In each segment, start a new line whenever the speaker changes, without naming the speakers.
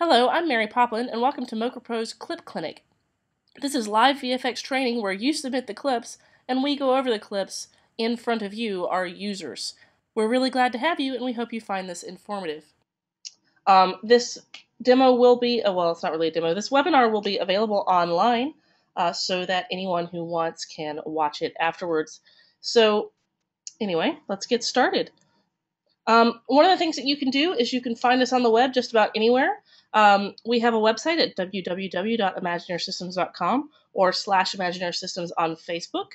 Hello, I'm Mary Poplin, and welcome to Mocha Pro's Clip Clinic. This is live VFX training where you submit the clips, and we go over the clips in front of you, our users. We're really glad to have you, and we hope you find this informative. This demo will be, well, it's not really a demo, this webinar will be available online so that anyone who wants can watch it afterwards. So anyway, let's get started. One of the things that you can do is you can find us on the web just about anywhere. We have a website at www.imaginairesystems.com or /imaginairesystems on Facebook.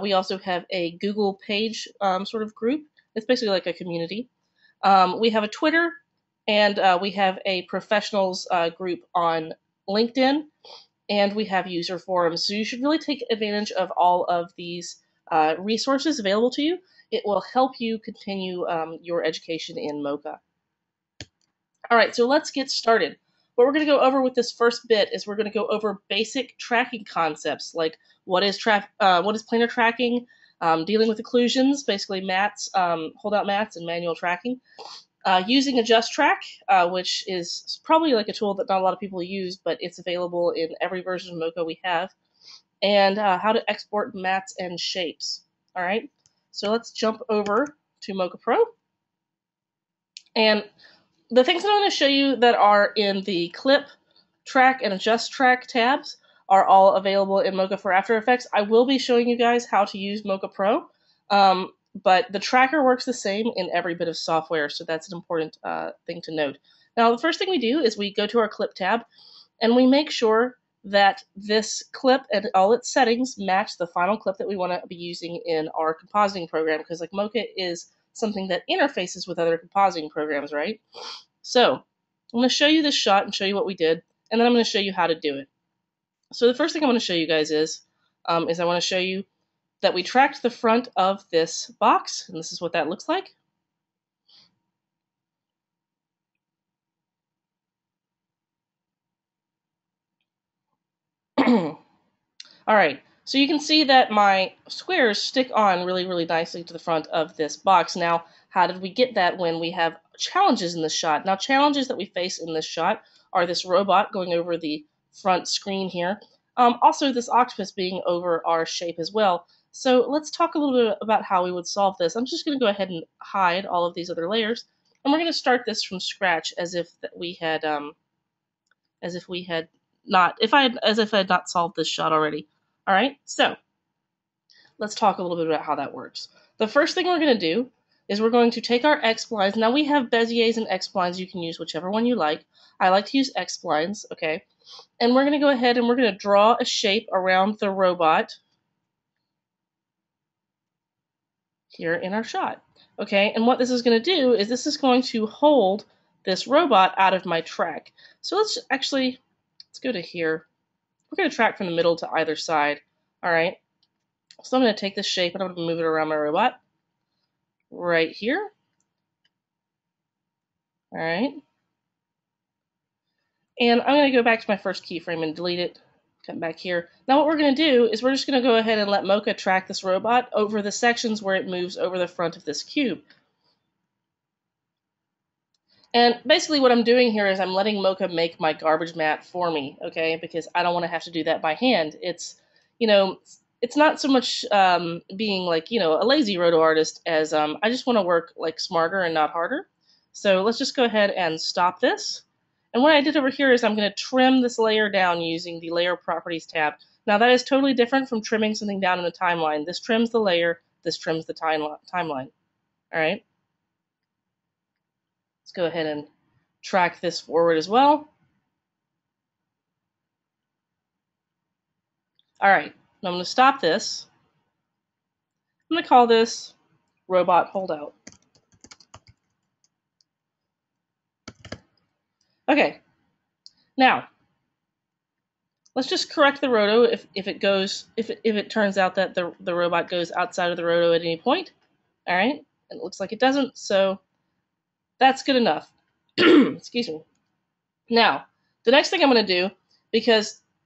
We also have a Google page sort of group. It's basically like a community. We have a Twitter, and we have a professionals group on LinkedIn, and we have user forums. So you should really take advantage of all of these resources available to you. It will help you continue your education in Mocha. All right, so let's get started. What we're going to go over with this first bit is we're going to go over basic tracking concepts, like what is planar tracking, dealing with occlusions, basically mats, holdout mats, and manual tracking. Using AdjustTrack, which is probably like a tool that not a lot of people use, but it's available in every version of Mocha we have. And how to export mats and shapes. All right. So let's jump over to Mocha Pro. And the things that I'm going to show you that are in the Clip, Track, and AdjustTrack tabs are all available in Mocha for After Effects. I will be showing you guys how to use Mocha Pro, but the tracker works the same in every bit of software, so that's an important thing to note. Now, the first thing we do is we go to our Clip tab, and we make sure that this clip and all its settings match the final clip that we want to be using in our compositing program, because like Mocha is something that interfaces with other compositing programs, right? So I'm going to show you this shot and show you what we did, and then I'm going to show you how to do it. So the first thing I want to show you guys is I want to show you that we tracked the front of this box, and this is what that looks like. All right, so you can see that my squares stick on really, really nicely to the front of this box. Now, how did we get that when we have challenges in this shot? Now, challenges that we face in this shot are this robot going over the front screen here. Also, this octopus being over our shape as well. So let's talk a little bit about how we would solve this. I'm just going to go ahead and hide all of these other layers, and we're going to start this from scratch as if we had not solved this shot already. All right, so let's talk a little bit about how that works. The first thing we're going to do is we're going to take our X-splines. Now we have Beziers and X-splines. You can use whichever one you like. I like to use X-splines, okay? And we're going to go ahead and we're going to draw a shape around the robot here in our shot, okay? And what this is going to do is this is going to hold this robot out of my track. So let's go to here. We're going to track from the middle to either side, all right? So I'm going to take this shape and I'm going to move it around my robot right here, all right? And I'm going to go back to my first keyframe and delete it, come back here. Now what we're going to do is we're just going to go ahead and let Mocha track this robot over the sections where it moves over the front of this cube. And basically what I'm doing here is I'm letting Mocha make my garbage mat for me, okay? Because I don't want to have to do that by hand. It's, you know, it's not so much being like, you know, a lazy roto artist as I just want to work like smarter and not harder. So let's just go ahead and stop this. And what I did over here is I'm going to trim this layer down using the Layer Properties tab. Now that is totally different from trimming something down in the timeline. This trims the layer, this trims the timeline. All right. Let's go ahead and track this forward as well. All right, now I'm going to stop this. I'm going to call this Robot Holdout. Okay, now let's just correct the roto if it turns out that the robot goes outside of the roto at any point. All right, and it looks like it doesn't, so that's good enough. Excuse me. Now, the next thing I'm going to do,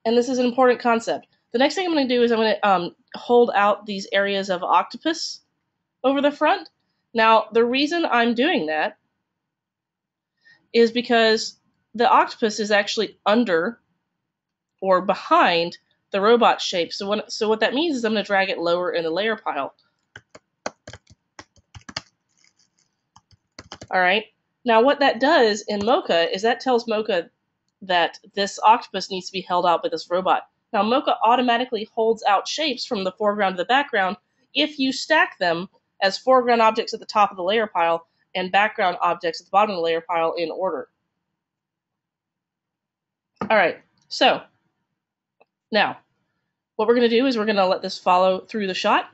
and this is an important concept, the next thing I'm going to do is I'm going to hold out these areas of octopus over the front. Now, the reason I'm doing that is because the octopus is actually under or behind the robot shape. So what that means is I'm going to drag it lower in the layer pile. All right. Now what that does in Mocha is that tells Mocha that this octopus needs to be held out by this robot. Now Mocha automatically holds out shapes from the foreground to the background if you stack them as foreground objects at the top of the layer pile and background objects at the bottom of the layer pile in order. All right, so now what we're going to do is we're going to let this follow through the shot.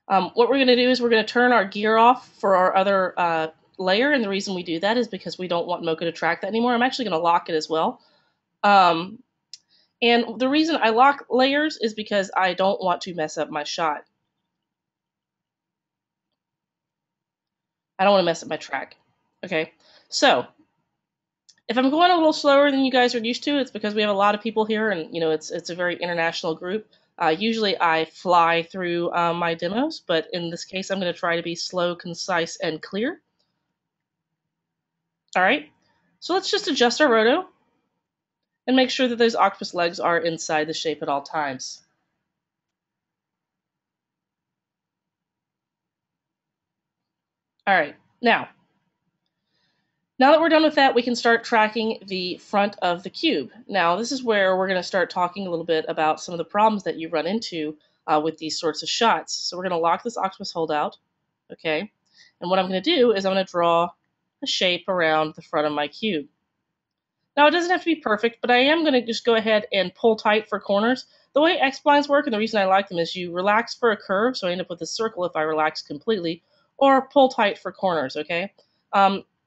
What we're going to do is we're going to turn our gear off for our other layer, and the reason we do that is because we don't want Mocha to track that anymore. I'm actually going to lock it as well. And the reason I lock layers is because I don't want to mess up my shot. I don't want to mess up my track. Okay, so if I'm going a little slower than you guys are used to, it's because we have a lot of people here, and it's a very international group. Usually I fly through my demos, but in this case I'm going to try to be slow, concise, and clear. All right, so let's just adjust our roto and make sure that those octopus legs are inside the shape at all times. All right, now that we're done with that, we can start tracking the front of the cube. Now, this is where we're going to start talking a little bit about some of the problems that you run into with these sorts of shots. So we're going to lock this octopus holdout, okay? And what I'm going to do is I'm going to draw a shape around the front of my cube. Now, it doesn't have to be perfect, but I am going to just go ahead and pull tight for corners. The way X-splines work, and the reason I like them, is you relax for a curve, so I end up with a circle if I relax completely, or pull tight for corners, okay?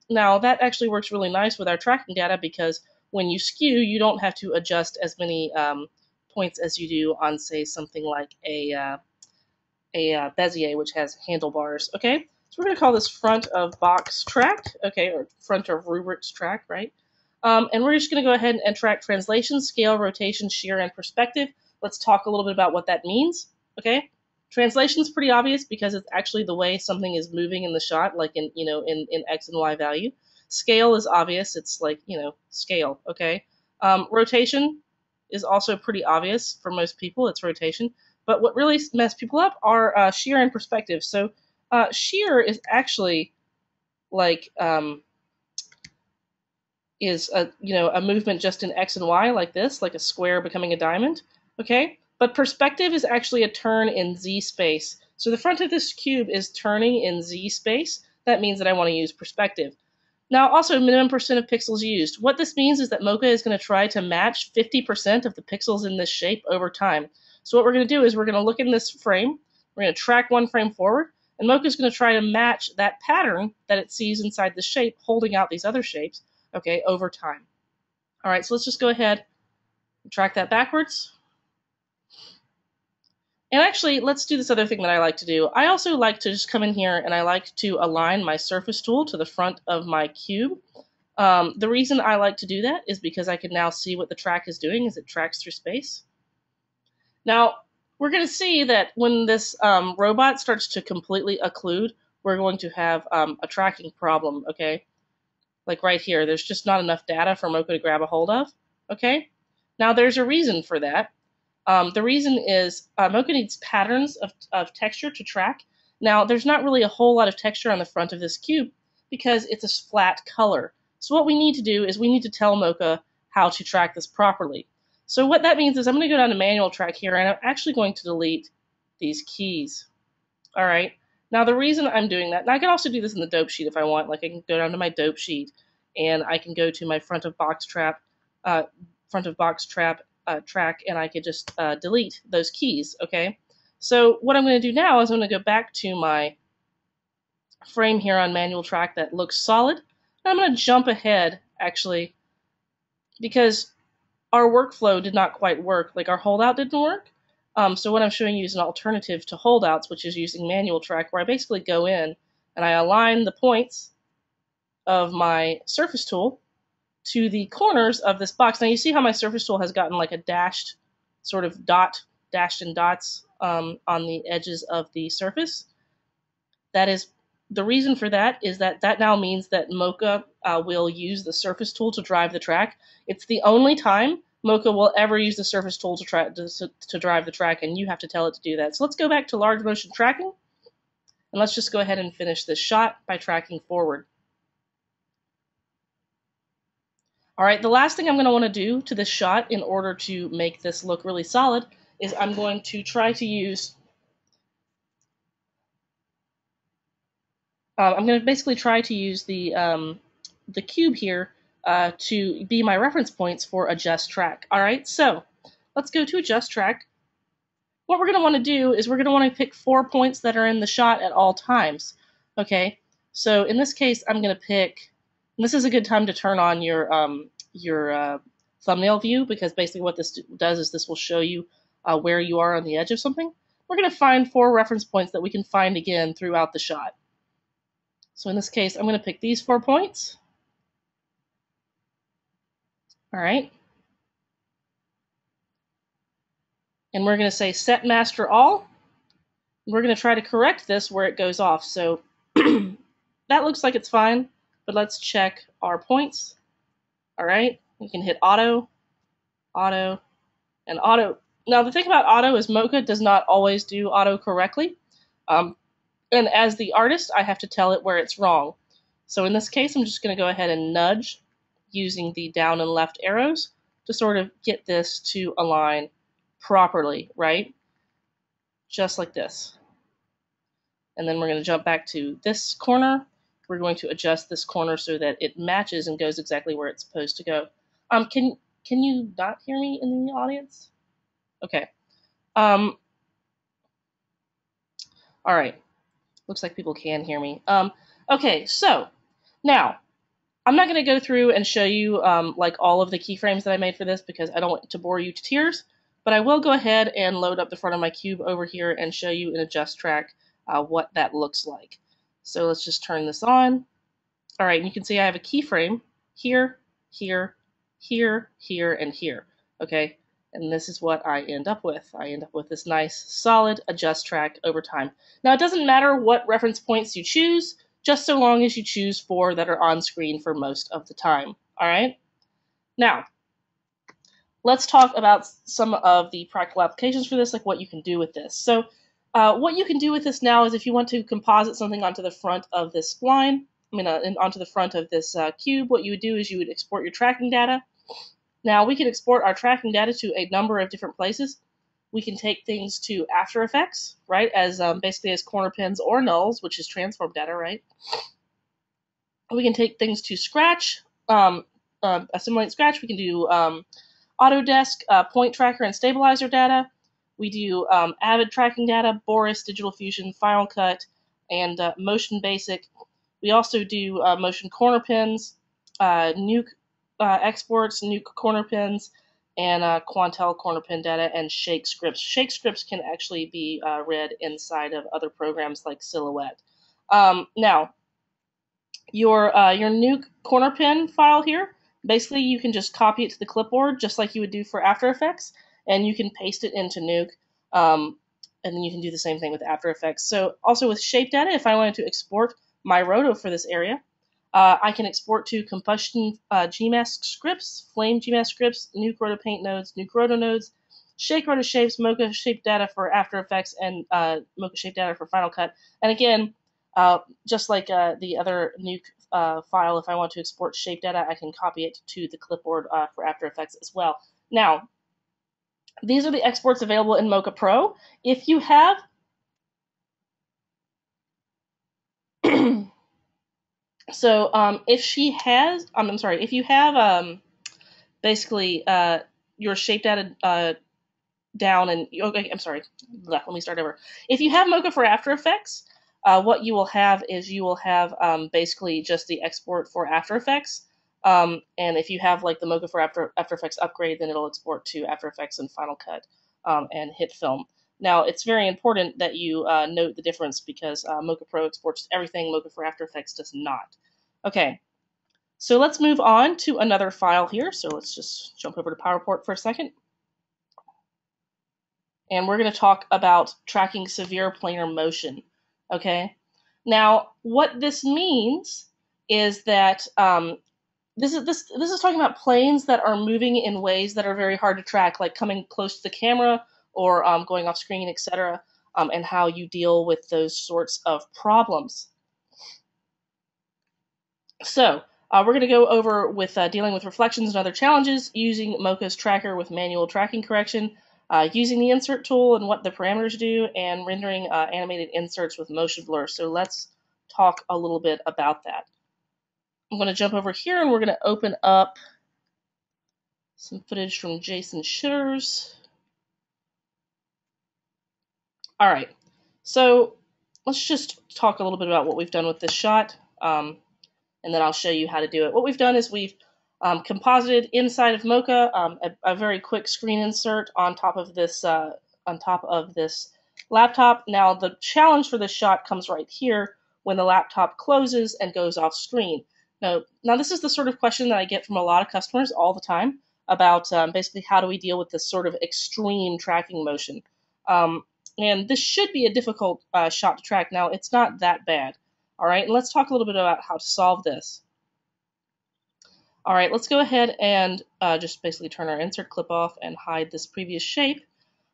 Now, that actually works really nice with our tracking data because when you skew, you don't have to adjust as many points as you do on, say, something like a Bezier, which has handlebars, okay? So we're going to call this front of box track, okay, or front of rubrics track, right? And we're just going to go ahead and track translation, scale, rotation, shear, and perspective. Let's talk a little bit about what that means, okay? Translation is pretty obvious because it's actually the way something is moving in the shot, like in X and Y value. Scale is obvious. It's like, scale, okay? Rotation is also pretty obvious for most people. It's rotation. But what really messes people up are shear and perspective. So shear is actually like is a movement just in X and Y like this, like a square becoming a diamond, okay? But perspective is actually a turn in Z space. So the front of this cube is turning in Z space. That means that I want to use perspective. Now, also minimum percent of pixels used. What this means is that Mocha is going to try to match 50% of the pixels in this shape over time. So what we're going to do is we're going to look in this frame. We're going to track one frame forward, and Mocha is going to try to match that pattern that it sees inside the shape, holding out these other shapes, okay, over time. All right, so let's just go ahead and track that backwards. And actually, let's do this other thing that I like to do. I also like to just come in here and I like to align my surface tool to the front of my cube. The reason I like to do that is because I can now see what the track is doing as it tracks through space. Now, we're going to see that when this robot starts to completely occlude, we're going to have a tracking problem, okay? Like right here, there's just not enough data for Mocha to grab a hold of, okay? Now, there's a reason for that. The reason is Mocha needs patterns of texture to track. Now, there's not really a whole lot of texture on the front of this cube because it's a flat color. So what we need to do is we need to tell Mocha how to track this properly. So what that means is I'm going to go down to manual track here, and I'm actually going to delete these keys. All right. Now, the reason I'm doing that, and I can also do this in the dope sheet if I want. Like I can go down to my dope sheet, and I can go to my front of box track, track, and I could just delete those keys, okay? So what I'm going to do now is I'm going to go back to my frame here on manual track that looks solid. And I'm going to jump ahead, actually, because our workflow did not quite work. Like our holdout didn't work. So what I'm showing you is an alternative to holdouts, which is using manual track, where I basically go in and I align the points of my surface tool to the corners of this box. Now you see how my surface tool has gotten like a dashed sort of dashed in dots on the edges of the surface. That is the reason for that is that now means that Mocha will use the surface tool to drive the track. It's the only time Mocha will ever use the surface tool to drive the track, and you have to tell it to do that. So let's go back to large motion tracking, and let's just go ahead and finish this shot by tracking forward. All right, the last thing I'm going to want to do to this shot in order to make this look really solid is I'm going to try to use I'm going to basically try to use the cube here to be my reference points for AdjustTrack. All right, so let's go to AdjustTrack. What we're going to want to do is we're going to want to pick 4 points that are in the shot at all times. Okay, so in this case, I'm going to pick, and this is a good time to turn on your thumbnail view, because basically what this does is this will show you where you are on the edge of something. We're going to find 4 reference points that we can find again throughout the shot. So in this case, I'm going to pick these 4 points. All right. And we're going to say set master all. We're going to try to correct this where it goes off. So that looks like it's fine, but let's check our points. All right. We can hit auto, auto, and auto. Now the thing about auto is Mocha does not always do auto correctly. And as the artist, I have to tell it where it's wrong. So in this case, I'm just going to go ahead and nudge using the down and left arrows to sort of get this to align properly, right? Just like this. And then we're going to jump back to this corner. We're going to adjust this corner so that it matches and goes exactly where it's supposed to go. Can you not hear me in the audience? Okay. All right. Looks like people can hear me. Okay, so now I'm not going to go through and show you like all of the keyframes that I made for this because I don't want to bore you to tears, but I will go ahead and load up the front of my cube over here and show you in AdjustTrack what that looks like. So let's just turn this on. All right, and you can see I have a keyframe here, here, here, here, and here. Okay, and this is what I end up with. I end up with this nice, solid AdjustTrack over time. Now, it doesn't matter what reference points you choose, just so long as you choose 4 that are on screen for most of the time. All right? Now, let's talk about some of the practical applications for this, like what you can do with this. So, what you can do with this now is if you want to composite something onto the front of this spline, onto the front of this cube, what you would do is you would export your tracking data. Now, we can export our tracking data to a number of different places. We can take things to After Effects, right, as basically as corner pins or nulls, which is transform data, right? We can take things to Scratch, assimilate Scratch. We can do Autodesk, point tracker, and stabilizer data. We do Avid tracking data, Boris, Digital Fusion, Final Cut, and Motion Basic. We also do motion corner pins, Nuke exports, Nuke corner pins, and Quantel corner pin data, and Shake scripts. Shake scripts can actually be read inside of other programs like Silhouette. Now, your Nuke corner pin file here, basically you can just copy it to the clipboard just like you would do for After Effects, and you can paste it into Nuke, and then you can do the same thing with After Effects. So also with shape data, if I wanted to export my roto for this area, I can export to combustion Gmask scripts, flame Gmask scripts, Nuke roto paint nodes, Nuke roto nodes, Shake roto shapes, Mocha shape data for After Effects, and Mocha shape data for Final Cut. And again, just like the other Nuke file, if I want to export shape data, I can copy it to the clipboard for After Effects as well. Now, these are the exports available in Mocha Pro. If you have so if you have basically your shape data down and okay, I'm sorry, let me start over. If you have Mocha for After Effects, what you will have is you will have basically just the export for After Effects. And if you have like the Mocha for After Effects upgrade, then it'll export to After Effects and Final Cut and hit film. Now, it's very important that you note the difference because Mocha Pro exports everything, Mocha for After Effects does not. Okay, so let's move on to another file here. So let's just jump over to PowerPort for a second. And we're going to talk about tracking severe planar motion. Okay, Now, what this means is that this is talking about planes that are moving in ways that are very hard to track, like coming close to the camera or going off screen, etc., and how you deal with those sorts of problems. So we're going to go over with dealing with reflections and other challenges using Mocha's tracker with manual tracking correction, using the insert tool and what the parameters do, and rendering animated inserts with motion blur. So let's talk a little bit about that. I'm going to jump over here and we're going to open up some footage from Jason Shitters. All right, so let's just talk a little bit about what we've done with this shot, and then I'll show you how to do it. What we've done is we've composited inside of Mocha a very quick screen insert on top of this laptop. Now the challenge for this shot comes right here when the laptop closes and goes off screen. Now this is the sort of question that I get from a lot of customers all the time about basically how do we deal with this sort of extreme tracking motion. And this should be a difficult shot to track. Now, it's not that bad. All right, and let's talk a little bit about how to solve this. All right, let's go ahead and just basically turn our insert clip off and hide this previous shape.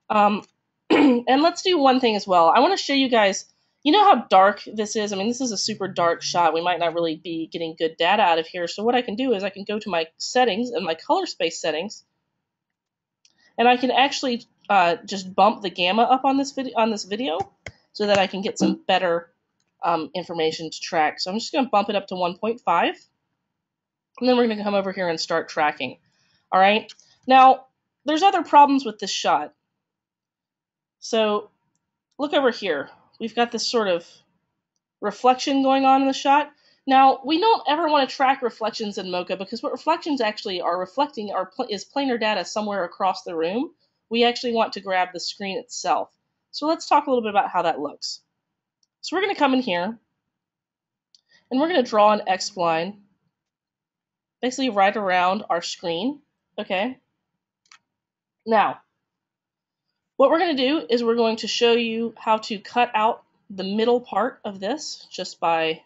And let's do one thing as well. I want to show you guys, you know how dark this is? I mean, this is a super dark shot. We might not really be getting good data out of here. So what I can do is I can go to my settings and my color space settings, and I can actually just bump the gamma up on this video so that I can get some better information to track. So I'm just going to bump it up to 1.5, and then we're going to come over here and start tracking. All right. Now, there's other problems with this shot. So look over here. We've got this sort of reflection going on in the shot. Now, we don't ever want to track reflections in Mocha because what reflections actually are reflecting is planar data somewhere across the room. We actually want to grab the screen itself. So let's talk a little bit about how that looks. So we're going to come in here, and we're going to draw an X-spline basically right around our screen. Okay. Now, what we're going to do is we're going to show you how to cut out the middle part of this just by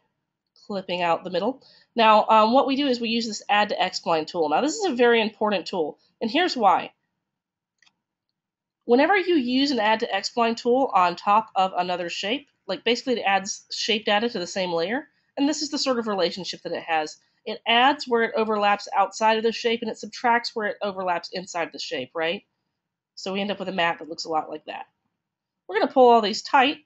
clipping out the middle. Now, what we do is we use this Add to X-spline tool. Now, this is a very important tool, and here's why. Whenever you use an Add to X-spline tool on top of another shape, like basically it adds shape data to the same layer, and this is the sort of relationship that it has. It adds where it overlaps outside of the shape, and it subtracts where it overlaps inside the shape, right? So we end up with a map that looks a lot like that. We're going to pull all these tight,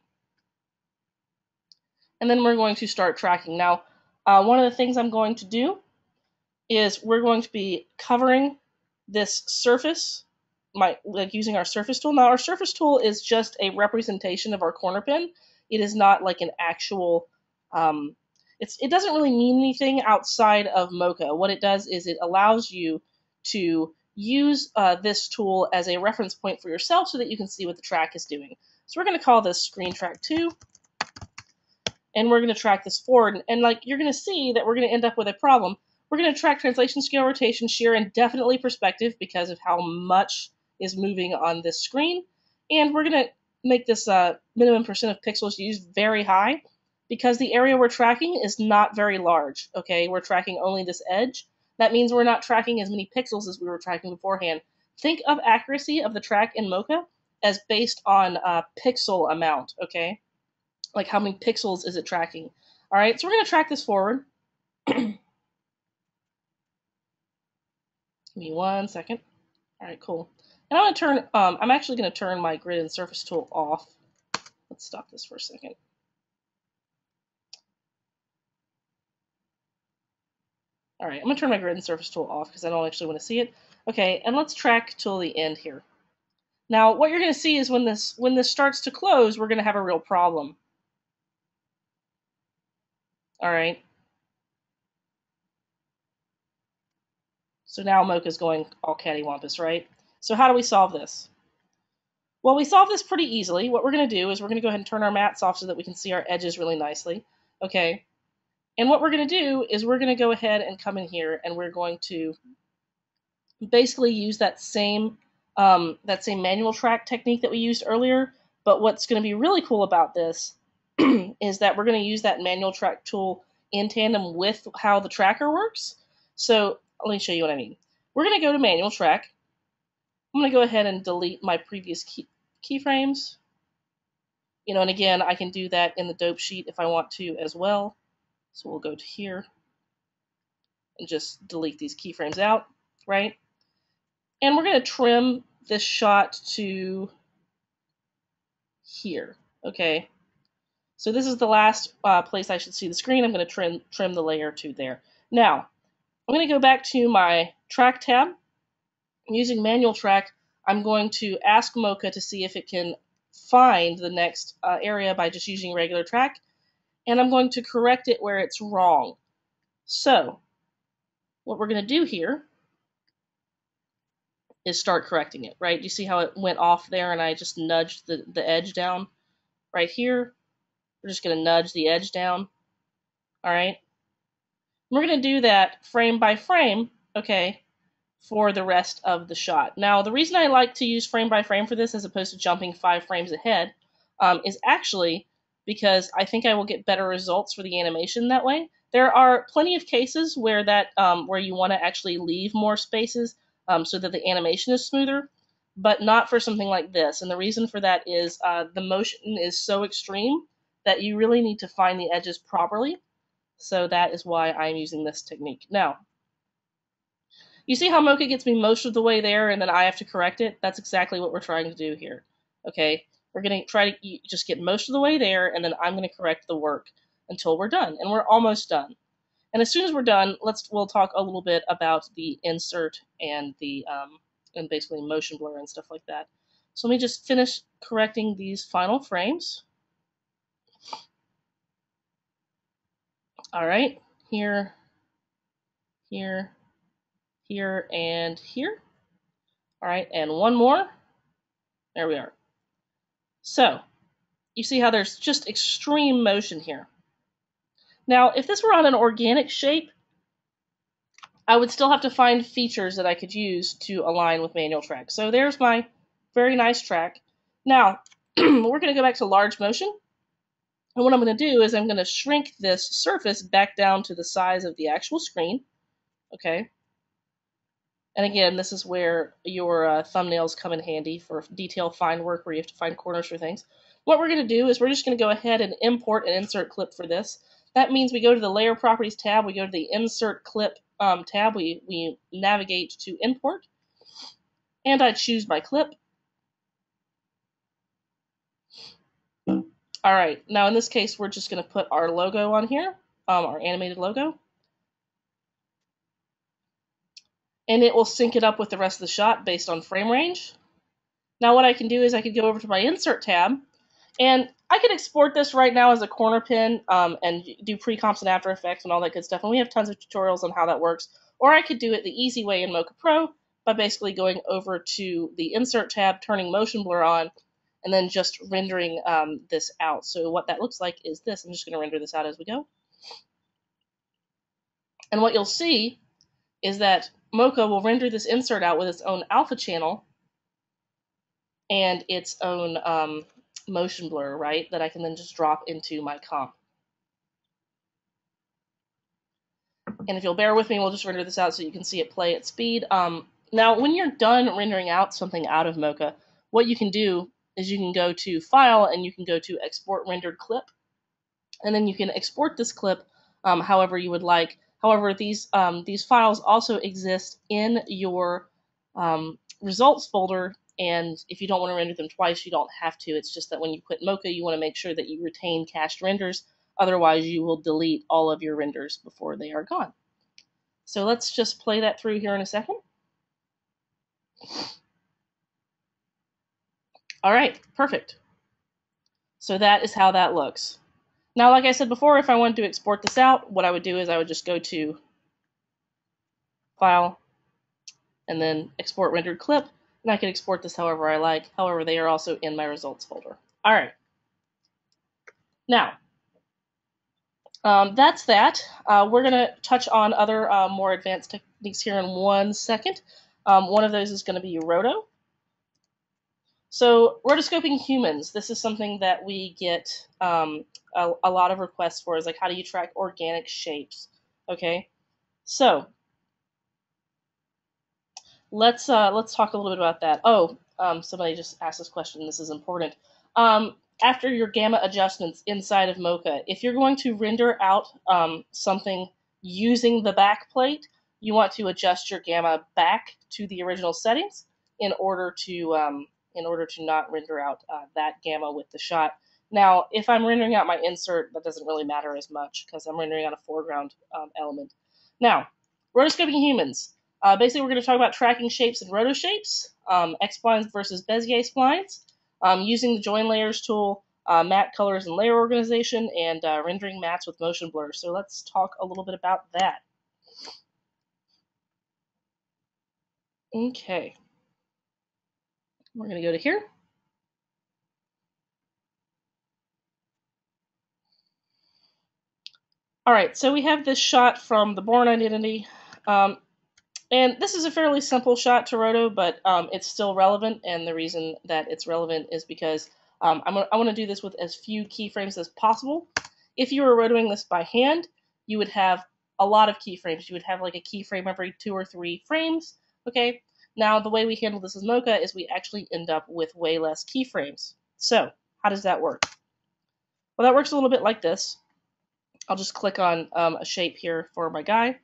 and then we're going to start tracking. Now, one of the things I'm going to do is we're going to be covering this surface, like using our surface tool. Now, our surface tool is just a representation of our corner pin. It is not like an actual, it doesn't really mean anything outside of Mocha. What it does is it allows you to use this tool as a reference point for yourself so that you can see what the track is doing. So we're going to call this screen track 2. And we're going to track this forward. And like you're going to see that we're going to end up with a problem. We're going to track translation, scale, rotation, shear, and definitely perspective because of how much is moving on this screen. And we're going to make this minimum percent of pixels used very high because the area we're tracking is not very large. Okay, we're tracking only this edge. That means we're not tracking as many pixels as we were tracking beforehand. Think of accuracy of the track in Mocha as based on pixel amount, okay? Like how many pixels is it tracking? All right, so we're going to track this forward. Give me 1 second. All right, cool. And I'm actually going to turn my grid and surface tool off. Let's stop this for a second. All right, I'm going to turn my grid and surface tool off because I don't actually want to see it. Okay, and let's track till the end here. Now, what you're going to see is when this starts to close, we're going to have a real problem. All right. So now Mocha's going all cattywampus, right? So how do we solve this? Well, we solve this pretty easily. What we're going to do is we're going to go ahead and turn our mats off so that we can see our edges really nicely. Okay. And what we're going to do is we're going to go ahead and come in here and we're going to basically use that same manual track technique that we used earlier. But what's going to be really cool about this is that we're going to use that manual track tool in tandem with how the tracker works. So let me show you what I mean. We're going to go to manual track. I'm going to go ahead and delete my previous keyframes. You know, and again, I can do that in the dope sheet if I want to as well. So we'll go to here and just delete these keyframes out, right? And we're going to trim this shot to here, okay? So this is the last place I should see the screen. I'm going to trim the layer to there. Now, I'm going to go back to my track tab. Using manual track, I'm going to ask Mocha to see if it can find the next area by just using regular track, and I'm going to correct it where it's wrong. So what we're going to do here is start correcting it, right? You see how it went off there and I just nudged the edge down right here? We're just going to nudge the edge down, all right? We're going to do that frame by frame, okay, for the rest of the shot. Now, the reason I like to use frame by frame for this as opposed to jumping 5 frames ahead is actually because I think I will get better results for the animation that way. There are plenty of cases where where you want to actually leave more spaces so that the animation is smoother, but not for something like this. And the reason for that is the motion is so extreme that you really need to find the edges properly. So that is why I'm using this technique. Now, you see how Mocha gets me most of the way there and then I have to correct it? That's exactly what we're trying to do here. Okay, we're going to try to just get most of the way there and then I'm going to correct the work until we're done. And we're almost done. And as soon as we're done, we'll talk a little bit about the insert and the and basically motion blur and stuff like that. So let me just finish correcting these final frames. All right, here, here, here, and here. All right, and one more. There we are. So, you see how there's just extreme motion here. Now, if this were on an organic shape, I would still have to find features that I could use to align with manual track. So there's my very nice track. Now, we're going to go back to large motion. And what I'm going to do is I'm going to shrink this surface back down to the size of the actual screen. Okay. And again, this is where your thumbnails come in handy for detail find work where you have to find corners for things. What we're going to do is we're just going to go ahead and import an insert clip for this. That means we go to the Layer Properties tab, we go to the Insert Clip tab, we navigate to Import, and I choose my clip. All right, now in this case, we're just going to put our logo on here, our animated logo. And it will sync it up with the rest of the shot based on frame range. Now what I can do is I could go over to my Insert tab, and I could export this right now as a corner pin and do pre-comps and After Effects and all that good stuff, and we have tons of tutorials on how that works. Or I could do it the easy way in Mocha Pro by basically going over to the Insert tab, turning Motion Blur on, and then just rendering this out. So what that looks like is this. I'm just going to render this out as we go. And what you'll see is that Mocha will render this insert out with its own alpha channel and its own motion blur, right, that I can then just drop into my comp. And if you'll bear with me, we'll just render this out so you can see it play at speed. Now, when you're done rendering out something out of Mocha, what you can do is you can go to File and you can go to Export Rendered Clip. And then you can export this clip however you would like. However, these files also exist in your results folder, and if you don't want to render them twice, you don't have to. It's just that when you quit Mocha, you want to make sure that you retain cached renders. Otherwise, you will delete all of your renders before they are gone. So let's just play that through here in a second. All right, perfect. So that is how that looks. Now, like I said before, if I wanted to export this out, what I would do is I would just go to File, and then Export Rendered Clip, and I can export this however I like. However, they are also in my results folder. All right. Now, that's that. We're going to touch on other more advanced techniques here in 1 second. One of those is going to be Roto. So rotoscoping humans, this is something that we get a lot of requests for, is like, how do you track organic shapes? Okay, so let's talk a little bit about that. Oh, somebody just asked this question. This is important. After your gamma adjustments inside of Mocha, if you're going to render out something using the back plate, you want to adjust your gamma back to the original settings in order to not render out that gamma with the shot. Now, if I'm rendering out my insert, that doesn't really matter as much because I'm rendering out a foreground element. Now, rotoscoping humans. Basically, we're going to talk about tracking shapes and roto shapes, X-splines versus Bezier splines, using the join layers tool, matte colors and layer organization, and rendering mattes with motion blur. So let's talk a little bit about that. Okay. We're going to go to here. All right, so we have this shot from the Bourne Identity. And this is a fairly simple shot to roto, but it's still relevant, and the reason that it's relevant is because I want to do this with as few keyframes as possible. If you were rotoing this by hand, you would have a lot of keyframes. You would have like a keyframe every 2 or 3 frames, okay? Now, the way we handle this as Mocha is we actually end up with way less keyframes. So, how does that work? Well, that works a little bit like this. I'll just click on a shape here for my guy.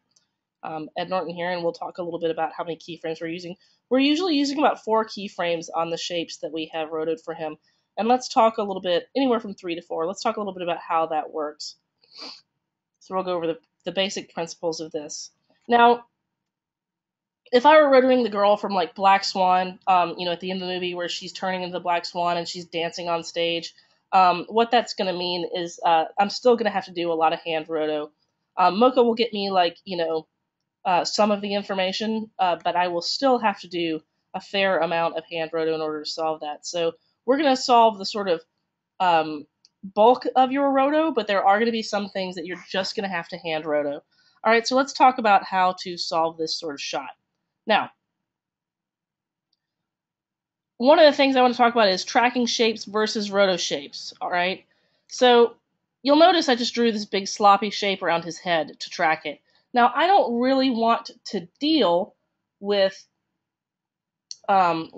Ed Norton here, and we'll talk a little bit about how many keyframes we're using. We're usually using about 4 keyframes on the shapes that we have rotoed for him. And let's talk a little bit, anywhere from 3 to 4, let's talk a little bit about how that works. So we'll go over the basic principles of this. Now, if I were rotoing the girl from like Black Swan, at the end of the movie where she's turning into the Black Swan and she's dancing on stage, what that's going to mean is I'm still going to have to do a lot of hand roto. Mocha will get me like, some of the information, but I will still have to do a fair amount of hand roto in order to solve that. So we're going to solve the sort of bulk of your roto, but there are going to be some things that you're just going to have to hand roto. All right, so let's talk about how to solve this sort of shot. Now, one of the things I want to talk about is tracking shapes versus roto shapes. All right, so you'll notice I just drew this big sloppy shape around his head to track it. Now, I don't really want to deal with having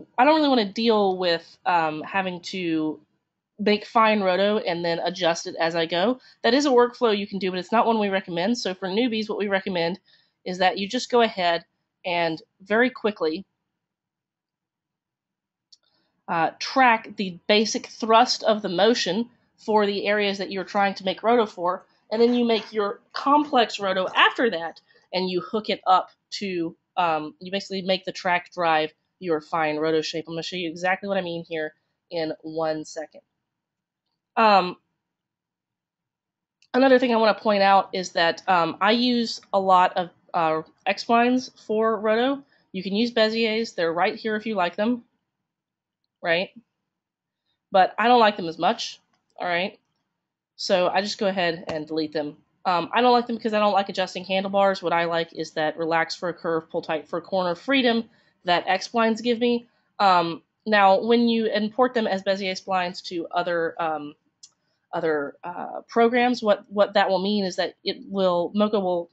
to make fine roto and then adjust it as I go. That is a workflow you can do, but it's not one we recommend. So for newbies, what we recommend is that you just go ahead and very quickly track the basic thrust of the motion for the areas that you're trying to make roto for, and then you make your complex roto after that, and you hook it up to, you basically make the track drive your fine roto shape. I'm going to show you exactly what I mean here in 1 second. Another thing I want to point out is that I use a lot of X-splines for roto. You can use Beziers. They're right here if you like them, right? But I don't like them as much, all right? So I just go ahead and delete them. I don't like them because I don't like adjusting handlebars. What I like is that relax for a curve, pull tight for a corner freedom that X-splines give me. Now, when you import them as Bezier splines to other programs, what that will mean is that Mocha will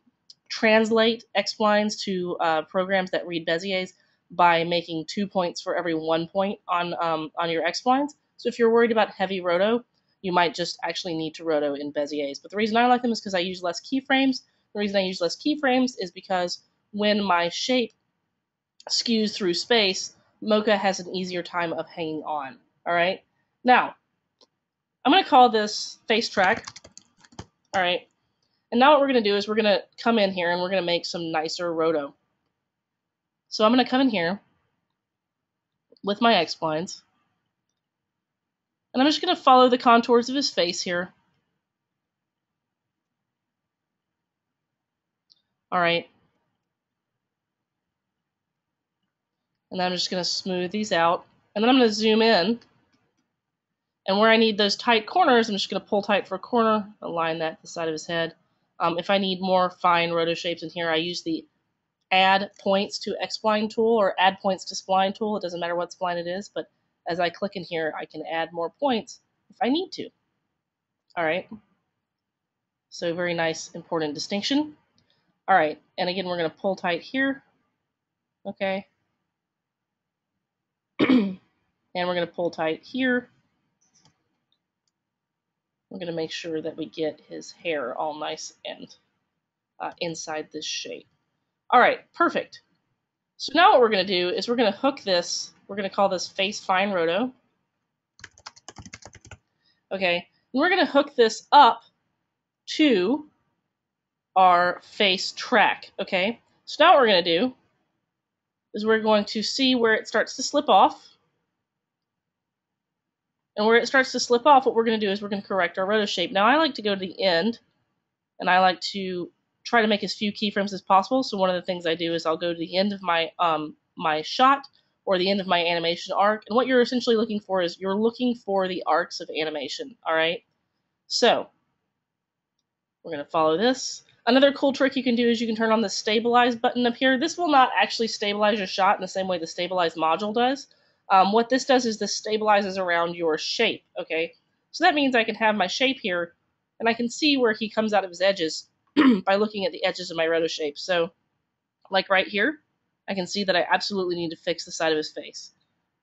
translate X-splines to programs that read Beziers by making 2 points for every 1 point on your X-splines. So if you're worried about heavy roto, you might just actually need to roto in Beziers. But the reason I like them is because I use less keyframes. The reason I use less keyframes is because when my shape skews through space, Mocha has an easier time of hanging on. All right. Now, I'm going to call this face track. All right. And now what we're going to do is we're going to come in here and we're going to make some nicer roto. So I'm going to come in here with my X-splines. And I'm just going to follow the contours of his face here. All right. And I'm just going to smooth these out. And then I'm going to zoom in. And where I need those tight corners, I'm just going to pull tight for a corner, align that to the side of his head. If I need more fine roto shapes in here, I use the add points to X-spline tool or add points to spline tool. It doesn't matter what spline it is, but as I click in here, I can add more points if I need to. All right. So very nice, important distinction. All right, and again, we're going to pull tight here. Okay. And we're going to pull tight here. We're going to make sure that we get his hair all nice and inside this shape. All right, perfect. So now what we're going to do is we're going to hook this. We're going to call this face fine roto. Okay, and we're going to hook this up to our face track. Okay, so now what we're going to do is we're going to see where it starts to slip off. And where it starts to slip off, what we're going to do is we're going to correct our roto shape. Now I like to go to the end, and I like to try to make as few keyframes as possible. So one of the things I do is I'll go to the end of my my shot or the end of my animation arc. And what you're essentially looking for is you're looking for the arcs of animation. All right. So we're going to follow this. Another cool trick you can do is you can turn on the stabilize button up here. This will not actually stabilize your shot in the same way the stabilize module does. What this does is this stabilizes around your shape. Okay. So that means I can have my shape here, and I can see where he comes out of his edges by looking at the edges of my roto shape. So, like right here, I can see that I absolutely need to fix the side of his face.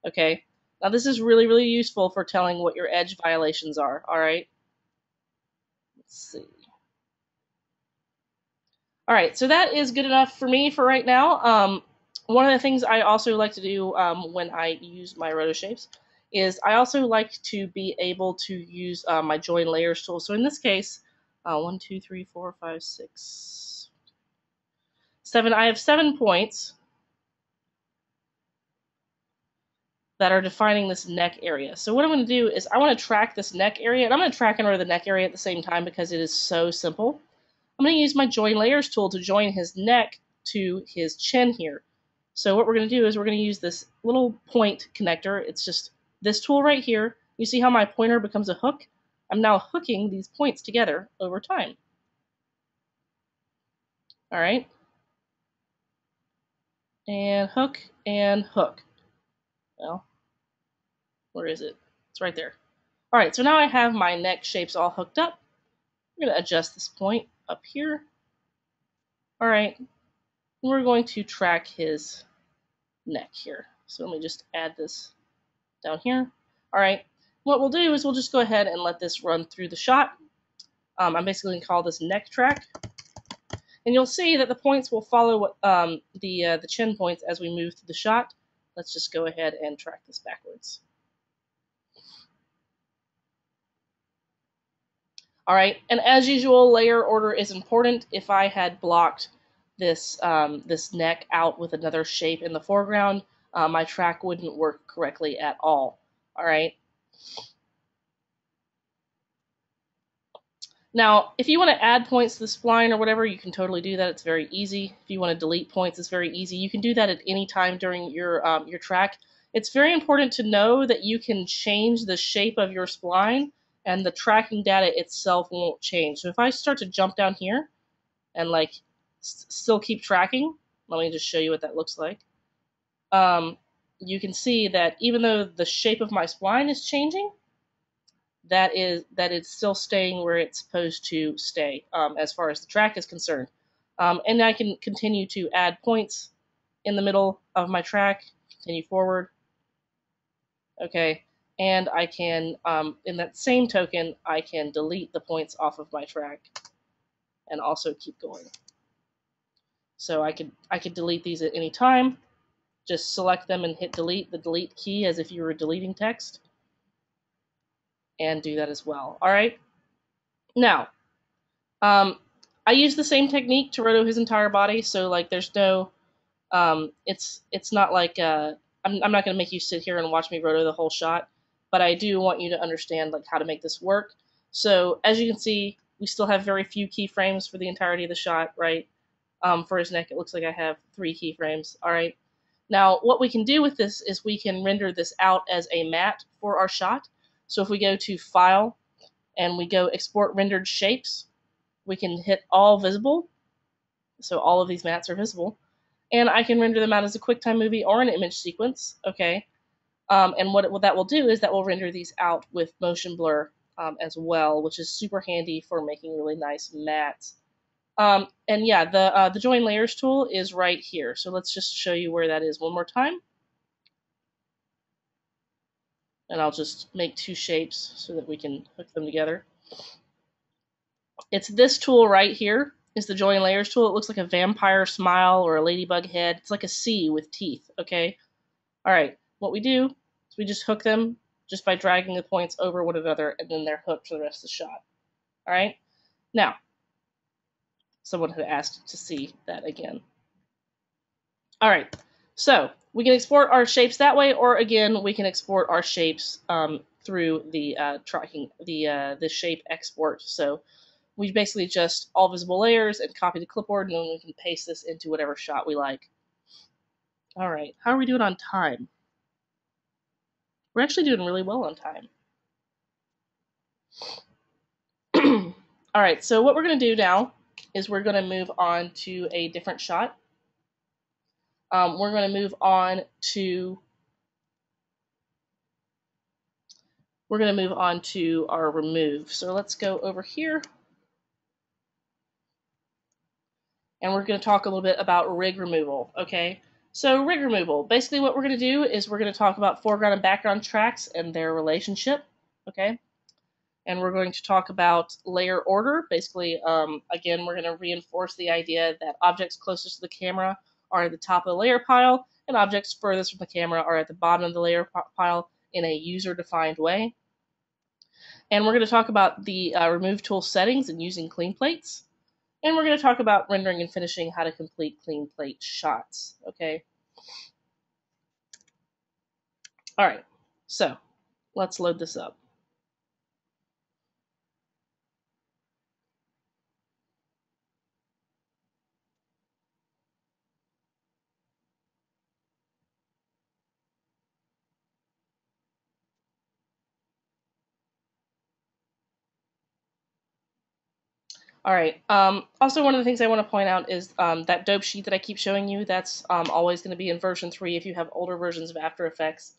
Okay, now this is really, really useful for telling what your edge violations are. All right, let's see. All right, so that is good enough for me for right now. One of the things I also like to do when I use my roto shapes is I also like to be able to use my join layers tool. So in this case, 1, 2, 3, 4, 5, 6, 7. I have 7 points that are defining this neck area. So what I'm going to do is I want to track this neck area, and I'm going to track and roto the neck area at the same time because it is so simple. I'm going to use my join layers tool to join his neck to his chin here. So what we're going to do is we're going to use this little point connector. It's just this tool right here. You see how my pointer becomes a hook? I'm now hooking these points together over time. All right. And hook and hook. Well, where is it? It's right there. All right, so now I have my neck shapes all hooked up. I'm going to adjust this point up here. All right, we're going to track his neck here. So let me just add this down here. All right, what we'll do is we'll just go ahead and let this run through the shot. I'm basically going to call this neck track. And you'll see that the points will follow the chin points as we move through the shot. Let's just go ahead and track this backwards. All right, and as usual, layer order is important. If I had blocked this this neck out with another shape in the foreground, my track wouldn't work correctly at all. All right. Now, if you want to add points to the spline or whatever, you can totally do that. It's very easy. If you want to delete points, it's very easy. You can do that at any time during your track. It's very important to know that you can change the shape of your spline, and the tracking data itself won't change. So if I start to jump down here and like still keep tracking, let me just show you what that looks like. You can see that even though the shape of my spline is changing, that it's still staying where it's supposed to stay as far as the track is concerned. And I can continue to add points in the middle of my track, continue forward. Okay, and I can, in that same token, I can delete the points off of my track and also keep going. So I could delete these at any time. Just select them and hit delete, the delete key, as if you were deleting text. And do that as well. All right. Now, I use the same technique to roto his entire body. So like, there's no, it's not like I'm not going to make you sit here and watch me roto the whole shot, but I do want you to understand like how to make this work. So as you can see, we still have very few keyframes for the entirety of the shot, right? For his neck, it looks like I have 3 keyframes. All right. Now, what we can do with this is we can render this out as a matte for our shot. So if we go to File and we go Export Rendered Shapes, we can hit All Visible. So all of these mattes are visible. And I can render them out as a QuickTime movie or an image sequence. Okay. And what that will do is that will render these out with motion blur as well, which is super handy for making really nice mattes. And yeah, the join layers tool is right here. So let's just show you where that is one more time. And I'll just make two shapes so that we can hook them together. It's this tool right here is the join layers tool. It looks like a vampire smile or a ladybug head. It's like a C with teeth, okay? All right, what we do is we just hook them just by dragging the points over one another, and then they're hooked for the rest of the shot. All right, now, someone had asked to see that again. All right, so we can export our shapes that way, or again, we can export our shapes through the tracking, the shape export. So we basically just all visible layers and copy the clipboard, and then we can paste this into whatever shot we like. All right, how are we doing on time? We're actually doing really well on time. All right, so what we're going to do now is we're going to move on to a different shot. We're going to move on to our remove. So let's go over here. And we're going to talk a little bit about rig removal, okay? So rig removal, basically what we're going to do is we're going to talk about foreground and background tracks and their relationship, okay? And we're going to talk about layer order. Basically, again, we're going to reinforce the idea that objects closest to the camera are at the top of the layer pile, and objects furthest from the camera are at the bottom of the layer pile in a user-defined way. And we're going to talk about the remove tool settings and using clean plates. And we're going to talk about rendering and finishing, how to complete clean plate shots, okay? All right, so let's load this up. All right. Also, one of the things I want to point out is that dope sheet that I keep showing you, that's always going to be in version 3. If you have older versions of After Effects,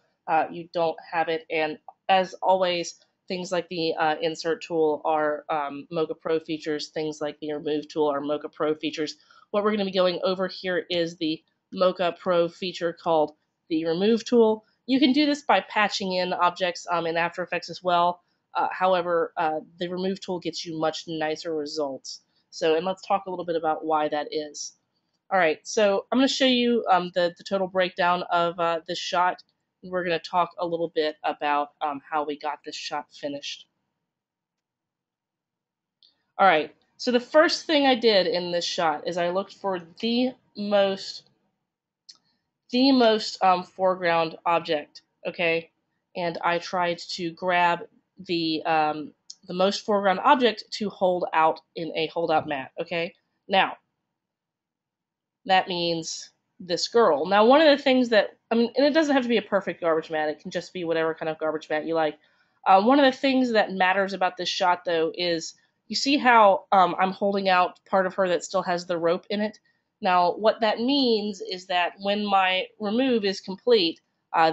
you don't have it. And as always, things like the Insert tool are Mocha Pro features. Things like the Remove tool are Mocha Pro features. What we're going to be going over here is the Mocha Pro feature called the Remove tool. You can do this by patching in objects in After Effects as well. However, the remove tool gets you much nicer results. So, and let's talk a little bit about why that is. All right, so I'm going to show you the total breakdown of this shot. We're going to talk a little bit about how we got this shot finished. All right, so the first thing I did in this shot is I looked for the most foreground object, okay? And I tried to grab the most foreground object to hold out in a holdout matte, okay? Now, that means this girl. Now, one of the things that, and it doesn't have to be a perfect garbage matte. It can just be whatever kind of garbage matte you like. One of the things that matters about this shot, though, is you see how I'm holding out part of her that still has the rope in it? Now, what that means is that when my remove is complete,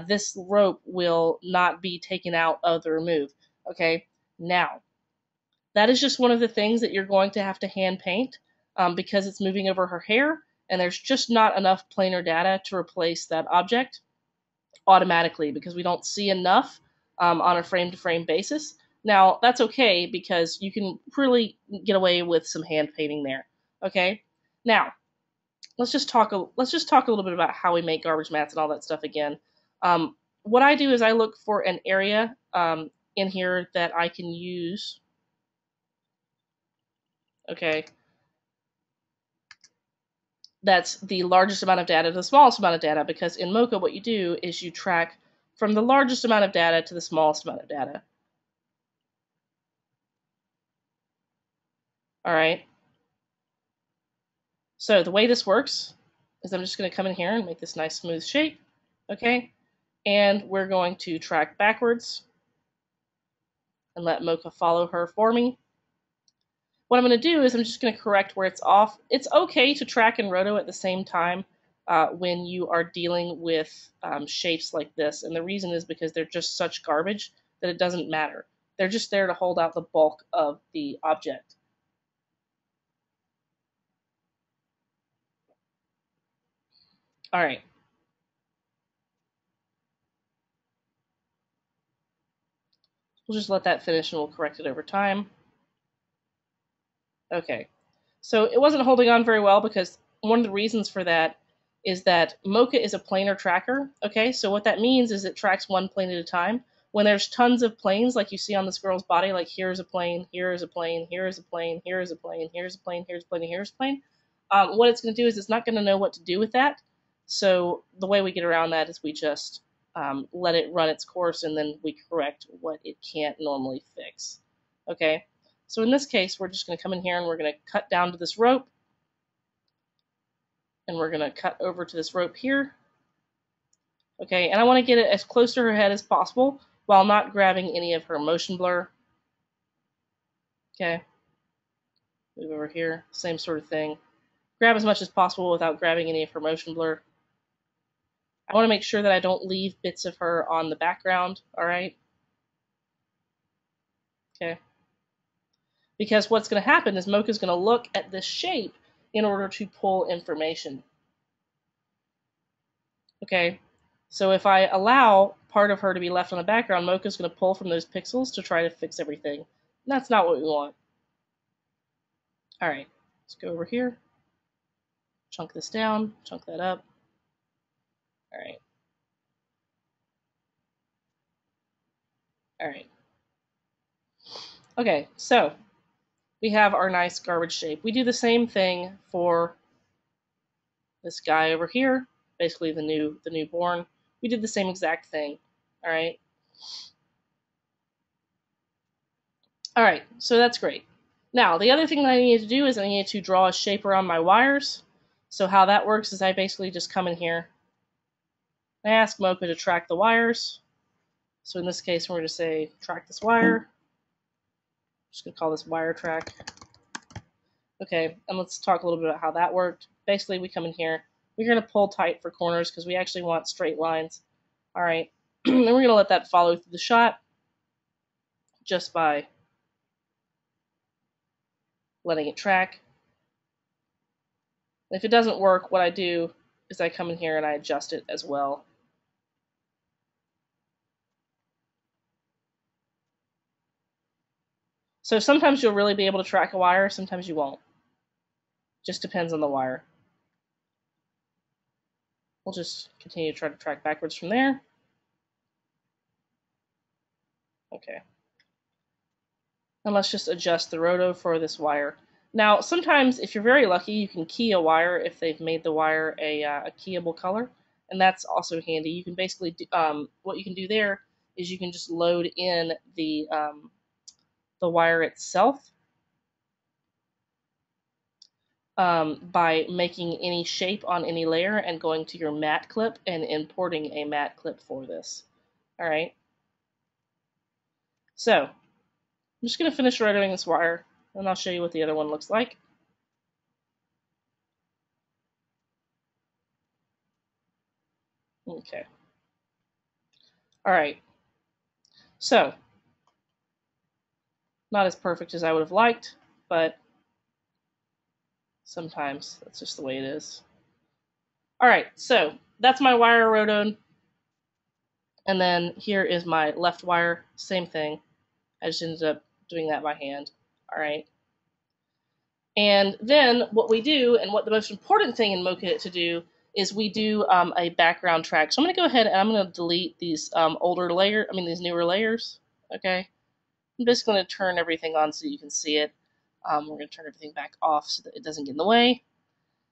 this rope will not be taken out of the remove, okay? Now, that is just one of the things that you're going to have to hand paint because it's moving over her hair, and there's just not enough planar data to replace that object automatically because we don't see enough on a frame-to-frame basis. Now, that's okay because you can really get away with some hand painting there, okay? Now, let's just talk a little bit about how we make garbage mats and all that stuff again. What I do is I look for an area in here that I can use. Okay, that's the largest amount of data to the smallest amount of data, because in Mocha what you do is you track from the largest amount of data to the smallest amount of data. All right. So the way this works is I'm just going to come in here and make this nice smooth shape. Okay, and we're going to track backwards and let Mocha follow her for me. What I'm going to do is I'm just going to correct where it's off. It's okay to track and roto at the same time. when you are dealing with shapes like this. And the reason is because they're just such garbage that it doesn't matter. They're just there to hold out the bulk of the object. All right. We'll just let that finish and we'll correct it over time. Okay. So it wasn't holding on very well because one of the reasons for that is that Mocha is a planar tracker. Okay, so what that means is it tracks one plane at a time. When there's tons of planes, like you see on this girl's body, like here's a plane, here is a plane, here is a plane, here is a plane, here's a plane, here's a plane, here's a plane. What it's going to do is it's not going to know what to do with that. So the way we get around that is we just let it run its course and then we correct what it can't normally fix. Okay, so in this case, we're just going to come in here and we're going to cut down to this rope. And we're going to cut over to this rope here. Okay, and I want to get it as close to her head as possible while not grabbing any of her motion blur. Okay, move over here, same sort of thing. Grab as much as possible without grabbing any of her motion blur. I want to make sure that I don't leave bits of her on the background, all right? Okay. Because what's going to happen is Mocha's going to look at this shape in order to pull information. Okay, so if I allow part of her to be left on the background, Mocha's going to pull from those pixels to try to fix everything. And that's not what we want. All right, let's go over here, chunk this down, chunk that up. All right. All right. Okay, so we have our nice garbage shape. We do the same thing for this guy over here, basically the newborn. We did the same exact thing. All right. All right, so that's great. Now, the other thing that I need to do is I need to draw a shape around my wires. So how that works is I basically just come in here. I ask Mocha to track the wires. So in this case, we're going to say track this wire. I'm just going to call this wire track. Okay, and let's talk a little bit about how that worked. Basically, we come in here. We're going to pull tight for corners because we actually want straight lines. All right, then we're going to let that follow through the shot just by letting it track. If it doesn't work, what I do is I come in here and I adjust it as well. So sometimes you'll really be able to track a wire, sometimes you won't. Just depends on the wire. We'll just continue to try to track backwards from there. Okay. And let's just adjust the roto for this wire. Now, sometimes if you're very lucky, you can key a wire if they've made the wire a keyable color, and that's also handy. You can basically do, what you can do there is you can just load in the wire itself by making any shape on any layer and going to your matte clip and importing a matte clip for this. All right. So I'm just going to finish rotoing this wire, and I'll show you what the other one looks like. Okay. All right. So, not as perfect as I would have liked, but sometimes that's just the way it is. All right, so that's my wire rotoed. And then here is my left wire, same thing. I just ended up doing that by hand. All right. And then what we do, and what the most important thing in Mocha to do, is we do a background track. So I'm going to go ahead and I'm going to delete these these newer layers. Okay. I'm just going to turn everything on so you can see it. We're going to turn everything back off so that it doesn't get in the way.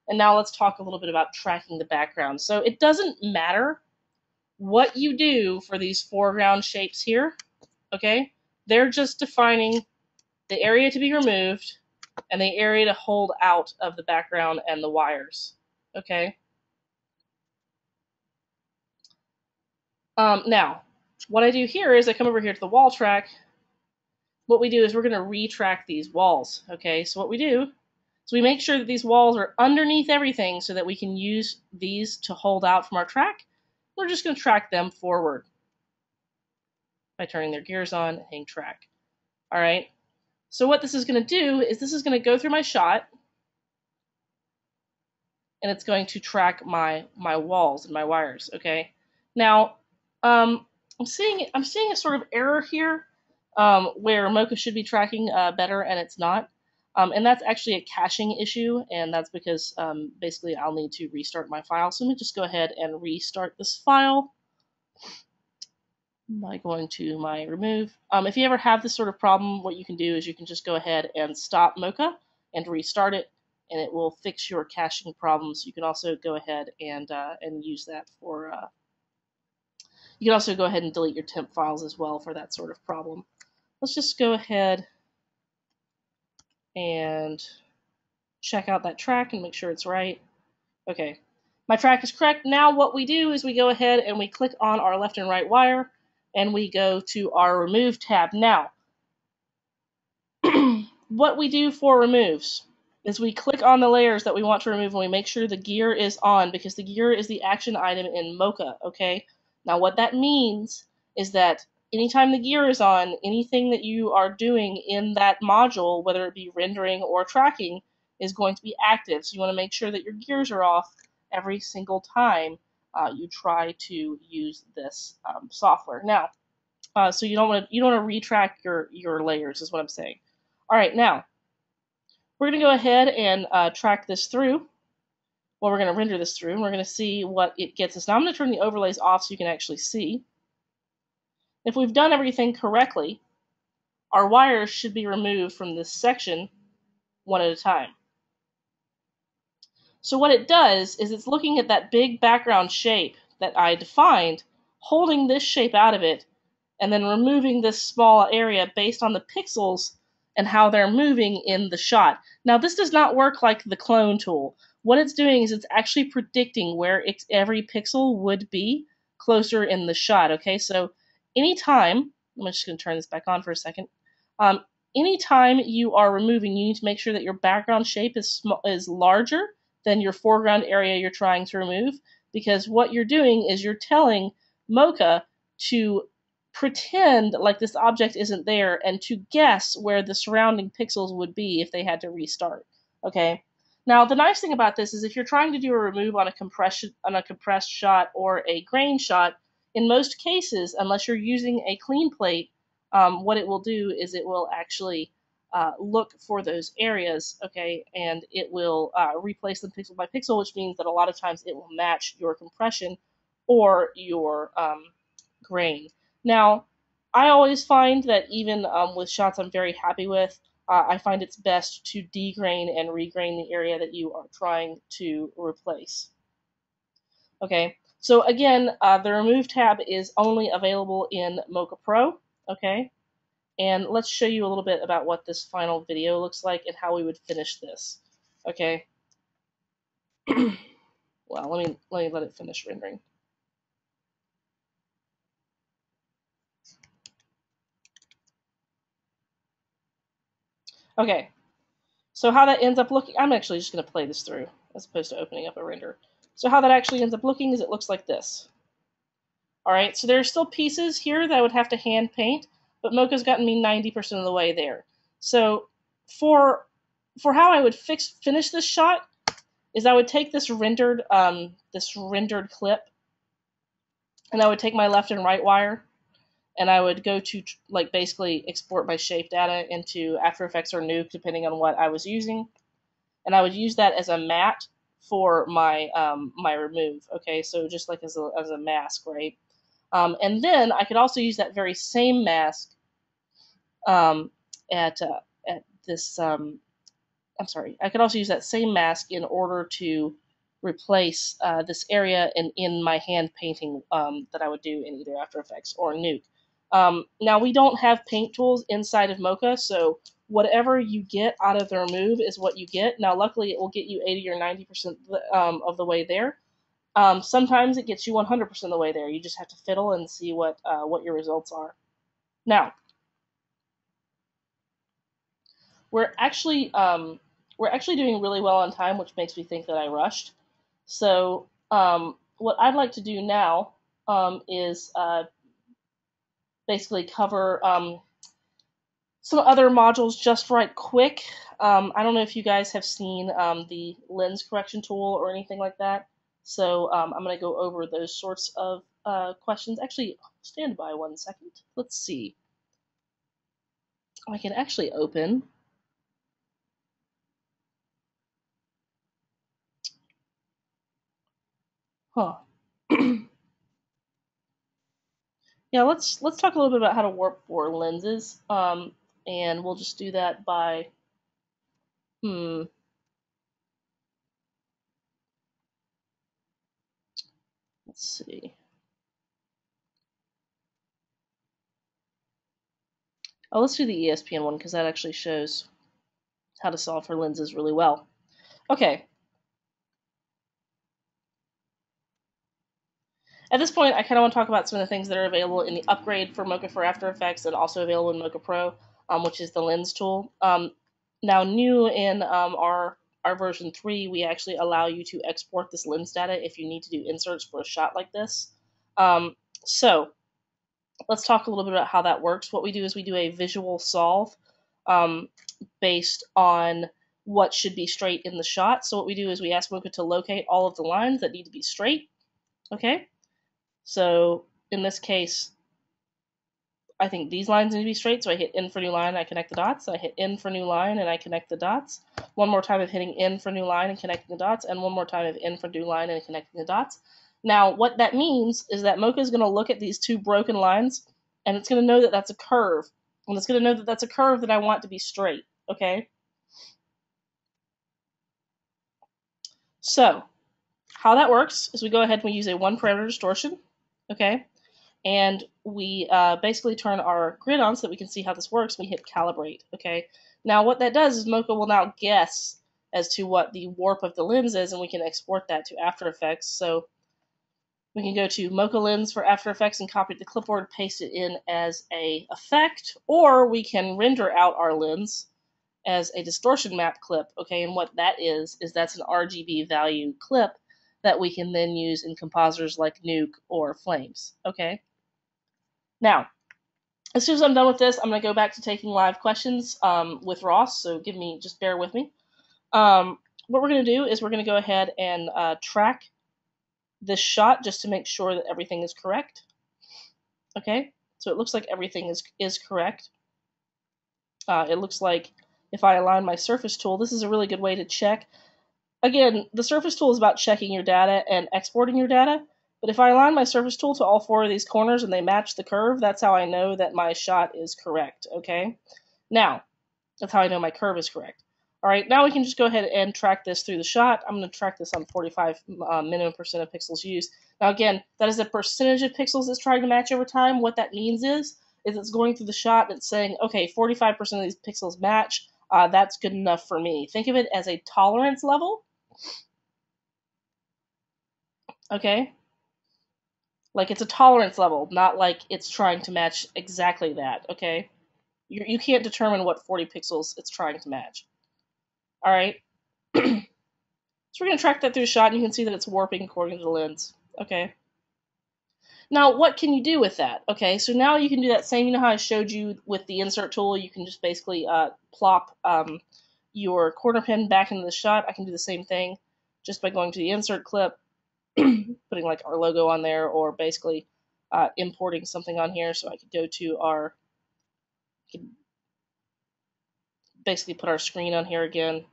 And now let's talk a little bit about tracking the background. So it doesn't matter what you do for these foreground shapes here. Okay. They're just defining the area to be removed and the area to hold out of the background and the wires. Okay. Now, what I do here is I come over here to the wall track. What we do is we're going to retrack these walls. Okay, so what we do So we make sure that these walls are underneath everything so that we can use these to hold out from our track. We're just going to track them forward by turning their gears on and hitting track. All right. So what this is going to do is this is going to go through my shot, and it's going to track my walls and my wires. Okay. Now, I'm seeing a sort of error here where Mocha should be tracking better and it's not. And that's actually a caching issue, and that's because basically I'll need to restart my file. So let me just go ahead and restart this file by going to my remove. If you ever have this sort of problem, what you can do is you can just go ahead and stop Mocha and restart it, and it will fix your caching problems. You can also go ahead and use that for. You can also go ahead and delete your temp files as well for that sort of problem. Let's just go ahead and check out that track and make sure it's right. Okay, my track is correct. Now what we do is we go ahead and we click on our left and right wire, and we go to our remove tab. Now, what we do for removes is we click on the layers that we want to remove and we make sure the gear is on, because the gear is the action item in Mocha, okay? Now what that means is that anytime the gear is on, anything that you are doing in that module, whether it be rendering or tracking, is going to be active. So you want to make sure that your gears are off every single time you try to use this software. Now, so you don't want to retrack your layers, is what I'm saying. All right, now we're going to go ahead and track this through. Well, we're going to render this through, and we're going to see what it gets us. Now I'm going to turn the overlays off so you can actually see. If we've done everything correctly, our wires should be removed from this section one at a time. So what it does is it's looking at that big background shape that I defined, holding this shape out of it, and then removing this small area based on the pixels and how they're moving in the shot. Now this does not work like the clone tool. What it's doing is it's actually predicting where every pixel would be closer in the shot. Okay, so anytime, I'm just going to turn this back on for a second. Anytime you are removing, you need to make sure that your background shape is larger than your foreground area you're trying to remove, because what you're doing is you're telling Mocha to pretend like this object isn't there and to guess where the surrounding pixels would be if they had to restart. Okay. Now the nice thing about this is if you're trying to do a remove on a compressed shot or a grain shot, in most cases, unless you're using a clean plate, what it will do is it will actually look for those areas, okay, and it will replace them pixel by pixel, which means that a lot of times it will match your compression or your grain. Now, I always find that even with shots I'm very happy with, I find it's best to degrain and regrain the area that you are trying to replace. Okay, so again, the Remove tab is only available in Mocha Pro, okay? And let's show you a little bit about what this final video looks like and how we would finish this, okay? Well, let it finish rendering. Okay, so how that ends up looking, I'm actually just going to play this through as opposed to opening up a render. So how that actually ends up looking is it looks like this. All right, so there are still pieces here that I would have to hand paint, but Mocha's gotten me 90% of the way there. So for how I would finish this shot is I would take this rendered clip, and I would take my left and right wire, and I would go to like basically export my shape data into After Effects or Nuke, depending on what I was using, and I would use that as a matte for my my remove. Okay, so just like as a mask, right? And then I could also use that very same mask at this. I'm sorry. I could also use that same mask in order to replace this area in my hand painting that I would do in either After Effects or Nuke. Now we don't have paint tools inside of Mocha, so whatever you get out of the remove is what you get. Now luckily it will get you 80 or 90% of the way there. Sometimes it gets you 100% of the way there. You just have to fiddle and see what your results are. Now, we're actually we're actually doing really well on time, which makes me think that I rushed. So what I'd like to do now is basically cover some other modules just right quick. I don't know if you guys have seen the lens correction tool or anything like that. So I'm going to go over those sorts of questions. Actually, stand by 1 second. Let's see. I can actually open. Huh. Yeah, let's talk a little bit about how to warp bore lenses. And we'll just do that by let's see. Oh, let's do the ESPN one because that actually shows how to solve for lenses really well. Okay. At this point, I kind of want to talk about some of the things that are available in the upgrade for Mocha for After Effects and also available in Mocha Pro, which is the lens tool. Now, new in our version 3, we actually allow you to export this lens data if you need to do inserts for a shot like this. So let's talk a little bit about how that works. What we do is we do a visual solve based on what should be straight in the shot. So what we do is we ask Mocha to locate all of the lines that need to be straight. Okay. So in this case, I think these lines need to be straight, so I hit N for new line, and I connect the dots. I hit N for new line, and I connect the dots. One more time of hitting N for new line and connecting the dots, and one more time of N for new line and connecting the dots. Now, what that means is that Mocha is going to look at these two broken lines, and it's going to know that that's a curve. And it's going to know that that's a curve that I want to be straight, okay? So, how that works is we go ahead and we use a one parameter distortion, okay? And we basically turn our grid on so that we can see how this works. We hit calibrate, okay? Now what that does is Mocha will now guess as to what the warp of the lens is, and we can export that to After Effects. So we can go to Mocha Lens for After Effects and copy it to clipboard, paste it in as a effect, or we can render out our lens as a distortion map clip, okay? And what that is that's an RGB value clip that we can then use in compositors like Nuke or Flames, okay? Now, as soon as I'm done with this, I'm going to go back to taking live questions with Ross, so just bear with me. What we're going to do is we're going to go ahead and track this shot just to make sure that everything is correct. Okay, so it looks like everything is correct. It looks like if I align my surface tool, this is a really good way to check. Again, the surface tool is about checking your data and exporting your data. But if I align my surface tool to all four of these corners and they match the curve, that's how I know that my shot is correct, okay? Now, that's how I know my curve is correct. All right, now we can just go ahead and track this through the shot. I'm going to track this on 45 minimum percent of pixels used. Now again, that is a percentage of pixels it's trying to match over time. What that means is it's going through the shot and it's saying, okay, 45% of these pixels match. That's good enough for me. Think of it as a tolerance level. Okay? Like it's a tolerance level, not like it's trying to match exactly that, okay? You can't determine what 40 pixels it's trying to match. All right? So we're going to track that through the shot, and you can see that it's warping according to the lens. Okay? Now, what can you do with that? Okay, so now you can do that same, you know how I showed you with the insert tool, you can just basically plop your corner pin back into the shot. I can do the same thing just by going to the insert clip, putting like our logo on there, or basically importing something on here. So I could go to our, basically put our screen on here again,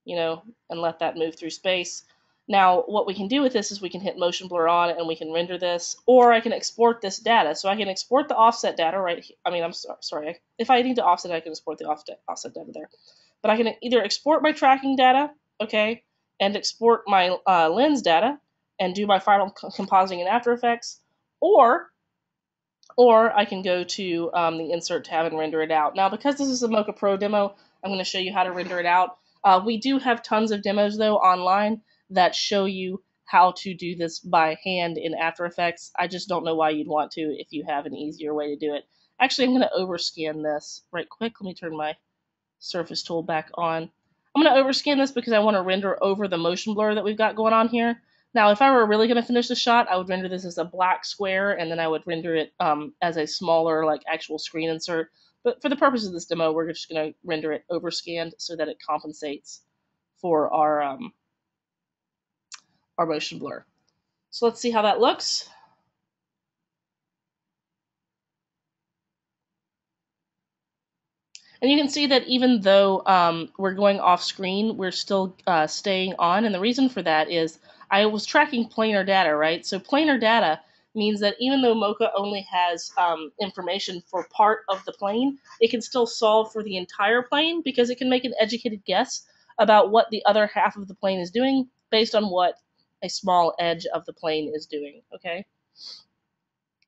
you know, and let that move through space. Now, what we can do with this is we can hit motion blur on and we can render this, or I can export this data. So I can export the offset data right here. I mean, I'm sorry. If I need to offset, I can export the offset data there. But I can either export my tracking data, okay, and export my lens data and do my final compositing in After Effects, or I can go to the Insert tab and render it out. Now, because this is a Mocha Pro demo, I'm going to show you how to render it out. We do have tons of demos, though, online that show you how to do this by hand in After Effects. I just don't know why you'd want to if you have an easier way to do it. Actually, I'm going to overscan this right quick. Let me turn my surface tool back on. I'm I'm going to overscan this because I want to render over the motion blur that we've got going on here. Now, if I were really going to finish the shot, I would render this as a black square, and then I would render it as a smaller, like, actual screen insert. But for the purpose of this demo, we're just going to render it overscanned so that it compensates for our motion blur. So let's see how that looks. And you can see that even though we're going off screen, we're still staying on. And the reason for that is I was tracking planar data, right? So planar data means that even though Mocha only has information for part of the plane, it can still solve for the entire plane because it can make an educated guess about what the other half of the plane is doing based on what a small edge of the plane is doing, okay?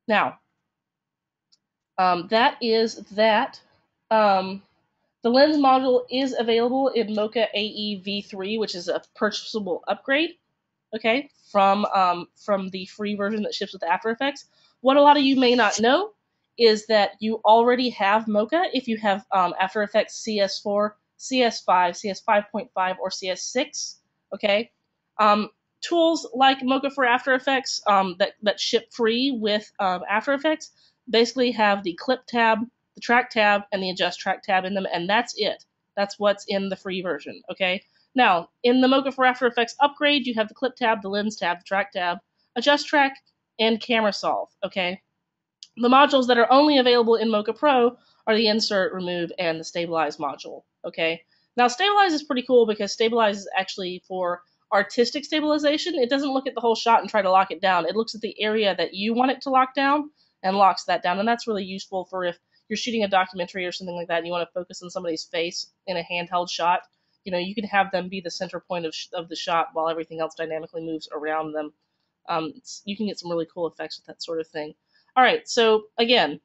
Now, that is that. The lens module is available in Mocha AE V3, which is a purchasable upgrade, okay, from the free version that ships with After Effects. What a lot of you may not know is that you already have Mocha if you have After Effects CS4, CS5, CS5.5, or CS6, okay? Tools like Mocha for After Effects that ship free with After Effects basically have the Clip tab, the Track tab, and the AdjustTrack tab in them, and that's it. That's what's in the free version, okay? Now, in the Mocha for After Effects upgrade, you have the Clip tab, the Lens tab, the Track tab, AdjustTrack, and Camera Solve, okay? The modules that are only available in Mocha Pro are the Insert, Remove, and the Stabilize module, okay? Now, Stabilize is pretty cool because Stabilize is actually for artistic stabilization. It doesn't look at the whole shot and try to lock it down. It looks at the area that you want it to lock down and locks that down, and that's really useful for if you're shooting a documentary or something like that and you want to focus on somebody's face in a handheld shot. You know, you can have them be the center point of the shot while everything else dynamically moves around them. You can get some really cool effects with that sort of thing. All right, so again,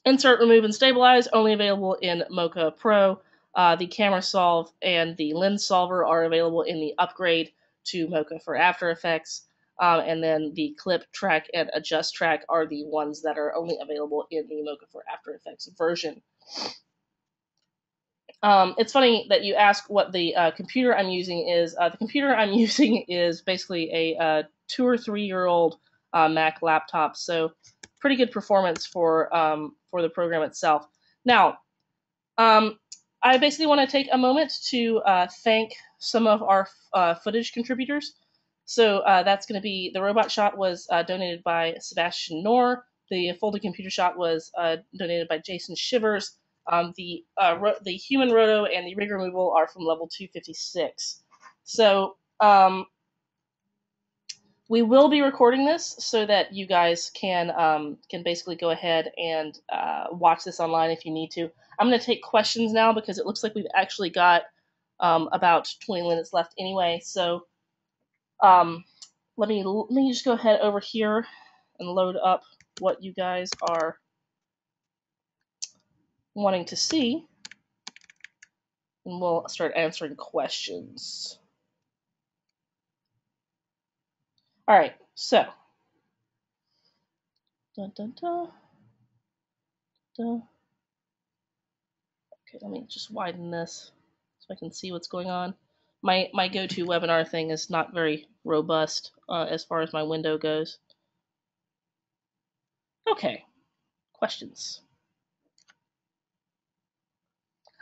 Insert, Remove, and Stabilize, only available in Mocha Pro. The Camera Solve and the Lens Solver are available in the upgrade to Mocha for After Effects. And then the Clip, Track, and AdjustTrack are the ones that are only available in the Mocha for After Effects version. It's funny that you ask what the computer I'm using is. The computer I'm using is basically a 2 or 3 year old Mac laptop, so pretty good performance for the program itself. Now, I basically want to take a moment to thank some of our footage contributors. So that's going to be, the robot shot was donated by Sebastian Knorr. The folded computer shot was donated by Jason Shivers. The human roto and the rig removal are from level 256. So we will be recording this so that you guys can basically go ahead and watch this online if you need to. I'm going to take questions now because it looks like we've actually got about 20 minutes left anyway. So let me just go ahead over here and load up what you guys are wanting to see, and we'll start answering questions. All right, so okay, let me just widen this so I can see what's going on. My GoToWebinar thing is not very robust as far as my window goes. Okay, questions.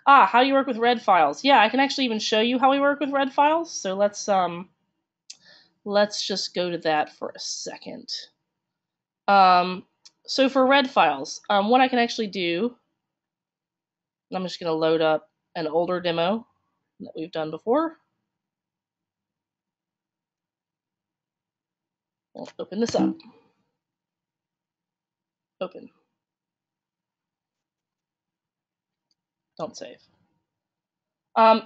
How do you work with red files? Yeah, I can actually even show you how we work with red files. So let's just go to that for a second. So for red files, what I can actually do, I'm just going to load up an older demo that we've done before. We'll open this up. Open. Don't save.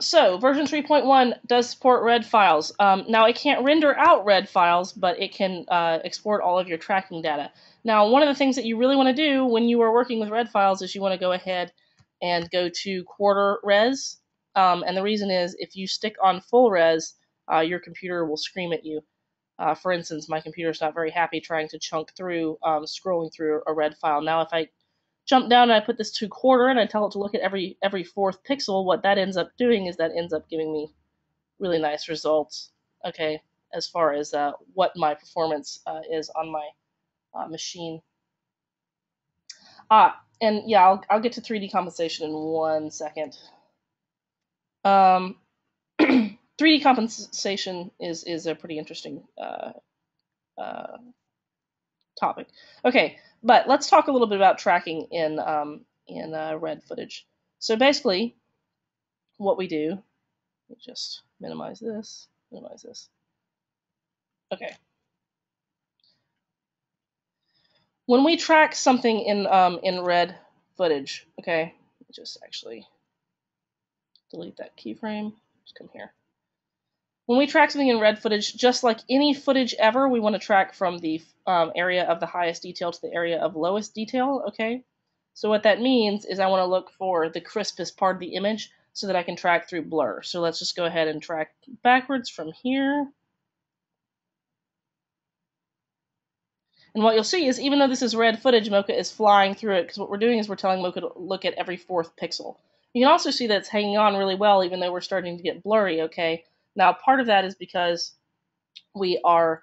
So version 3.1 does support red files. Now it can't render out red files, but it can export all of your tracking data. Now, one of the things that you really want to do when you are working with red files is you want to go ahead and go to quarter res. And the reason is if you stick on full res, your computer will scream at you. For instance, my computer's not very happy trying to chunk through, scrolling through a red file. Now, if I jump down and I put this to quarter and I tell it to look at every fourth pixel, what that ends up doing is that ends up giving me really nice results, okay, as far as what my performance is on my machine. And yeah, I'll get to 3D compensation in 1 second. 3D compensation is a pretty interesting topic. Okay, but let's talk a little bit about tracking in red footage. So basically, what we do, let me just minimize this. Okay. When we track something in red footage, okay, just actually delete that keyframe. Just come here. When we track something in red footage, just like any footage ever, we want to track from the area of the highest detail to the area of lowest detail, okay? So what that means is I want to look for the crispest part of the image so that I can track through blur. So let's just go ahead and track backwards from here. And what you'll see is even though this is red footage, Mocha is flying through it because what we're doing is we're telling Mocha to look at every fourth pixel. You can also see that it's hanging on really well even though we're starting to get blurry, okay? Now, part of that is because we are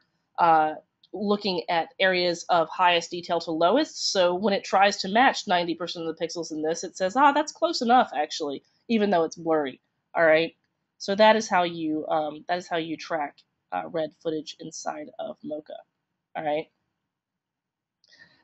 looking at areas of highest detail to lowest. So when it tries to match 90% of the pixels in this, it says, that's close enough, actually, even though it's blurry. All right. So that is how you track red footage inside of Mocha. All right.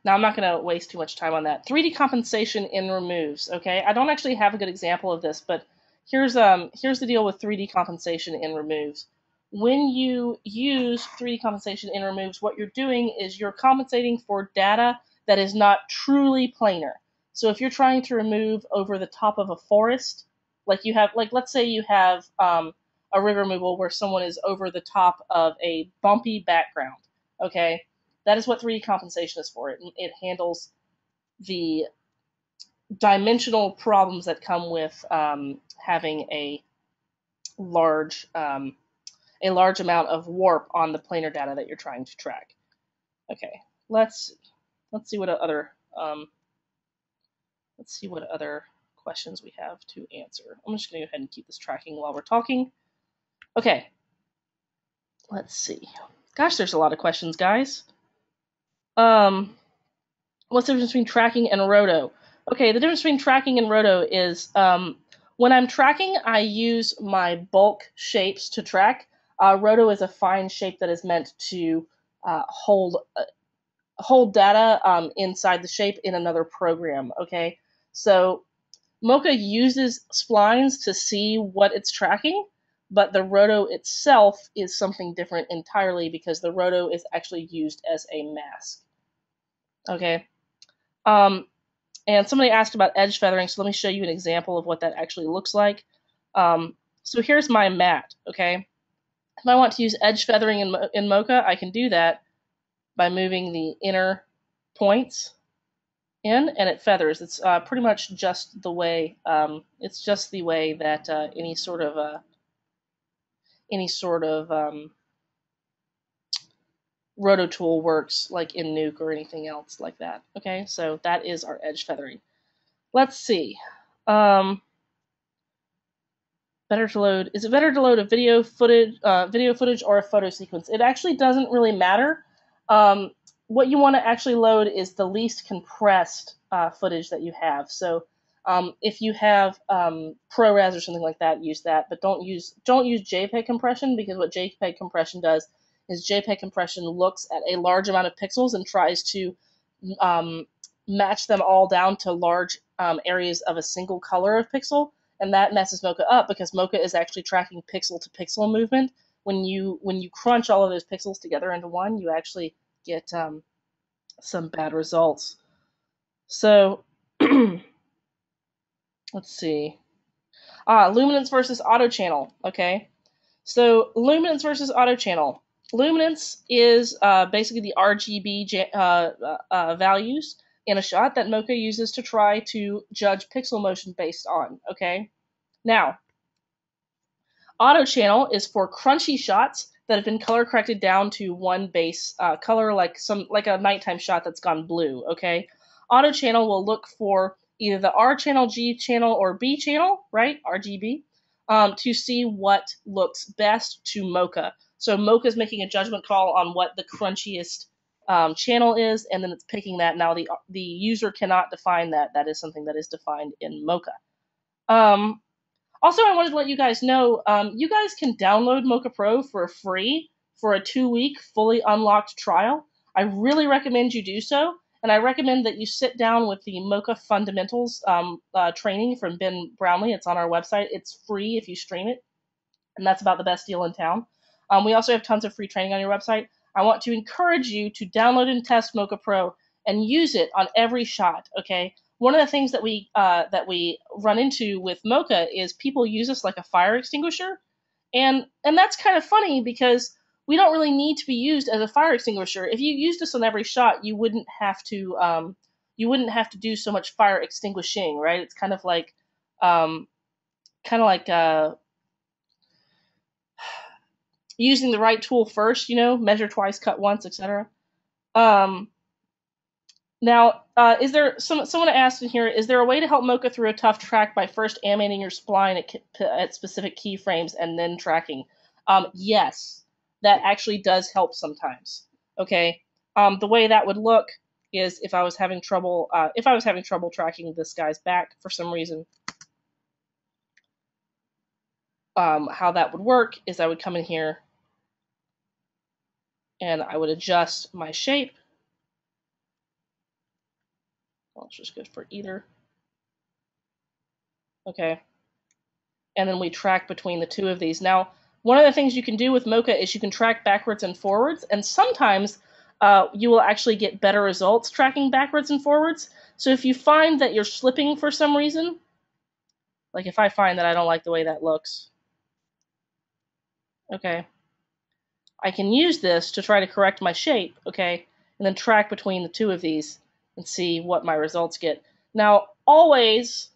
Now, I'm not going to waste too much time on that. 3D compensation in removes. Okay, I don't actually have a good example of this, but here's the deal with 3D compensation in removes. When you use 3D compensation in removes, what you're doing is you're compensating for data that is not truly planar. So if you're trying to remove over the top of a forest, like let's say you have a rig removal where someone is over the top of a bumpy background. Okay. That is what 3D compensation is for. It handles the dimensional problems that come with having a large amount of warp on the planar data that you're trying to track. Okay, let's see what other questions we have to answer. I'm just going to go ahead and keep this tracking while we're talking. Okay, let's see. Gosh, there's a lot of questions, guys. What's the difference between tracking and roto? Okay, the difference between tracking and roto is when I'm tracking, I use my bulk shapes to track. Roto is a fine shape that is meant to hold data inside the shape in another program. Okay, so Mocha uses splines to see what it's tracking, but the roto itself is something different entirely because the roto is actually used as a mask. Okay. And somebody asked about edge feathering, so let me show you an example of what that actually looks like. So here's my mat, okay? If I want to use edge feathering in Mocha, I can do that by moving the inner points in, and it feathers. It's pretty much just the way that any sort of roto tool works, like in Nuke or anything else like that. Okay, so that is our edge feathering. Let's see. Better to load? Is it better to load a video footage or a photo sequence? It actually doesn't really matter. What you want to actually load is the least compressed footage that you have. So if you have ProRes or something like that, use that. But don't use JPEG compression, because what JPEG compression does is JPEG compression looks at a large amount of pixels and tries to match them all down to large areas of a single color of pixel, and that messes Mocha up because Mocha is actually tracking pixel to pixel movement. When you crunch all of those pixels together into one, you actually get some bad results. So let's see. Luminance versus auto channel. Okay, so luminance versus auto channel. Luminance is basically the RGB values in a shot that Mocha uses to try to judge pixel motion based on. Okay, now auto channel is for crunchy shots that have been color corrected down to one base color, like a nighttime shot that's gone blue. Okay, auto channel will look for either the R channel, G channel, or B channel, right? RGB, to see what looks best to mocha. So mocha is making a judgment call on what the crunchiest channel is, and then it's picking that. Now the user cannot define that. That is something that is defined in mocha. Also, I wanted to let you guys know, you guys can download Mocha Pro for free for a 2-week fully unlocked trial. I really recommend you do so, and I recommend that you sit down with the Mocha Fundamentals training from Ben Brownlee. It's on our website. It's free if you stream it, and that's about the best deal in town. We also have tons of free training on your website. I want to encourage you to download and test Mocha Pro and use it on every shot, okay? One of the things that we run into with Mocha is people use us like a fire extinguisher, and that's kind of funny because we don't really need to be used as a fire extinguisher. If you used us on every shot, you wouldn't have to do so much fire extinguishing, right? It's kind of like using the right tool first, measure twice, cut once, etc. Now, is there someone asked in here, is there a way to help Mocha through a tough track by first animating your spline at specific keyframes and then tracking? Yes, that actually does help sometimes. Okay, the way that would look is if I was having trouble tracking this guy's back for some reason. How that would work is I would come in here and I would adjust my shape. Let's just go for either. Okay. And then we track between the two of these. Now, one of the things you can do with Mocha is you can track backwards and forwards, and sometimes you will actually get better results tracking backwards and forwards. So if you find that you're slipping for some reason, like if I find that I don't like the way that looks, okay, I can use this to try to correct my shape, okay, and then track between the two of these and see what my results get. Now, always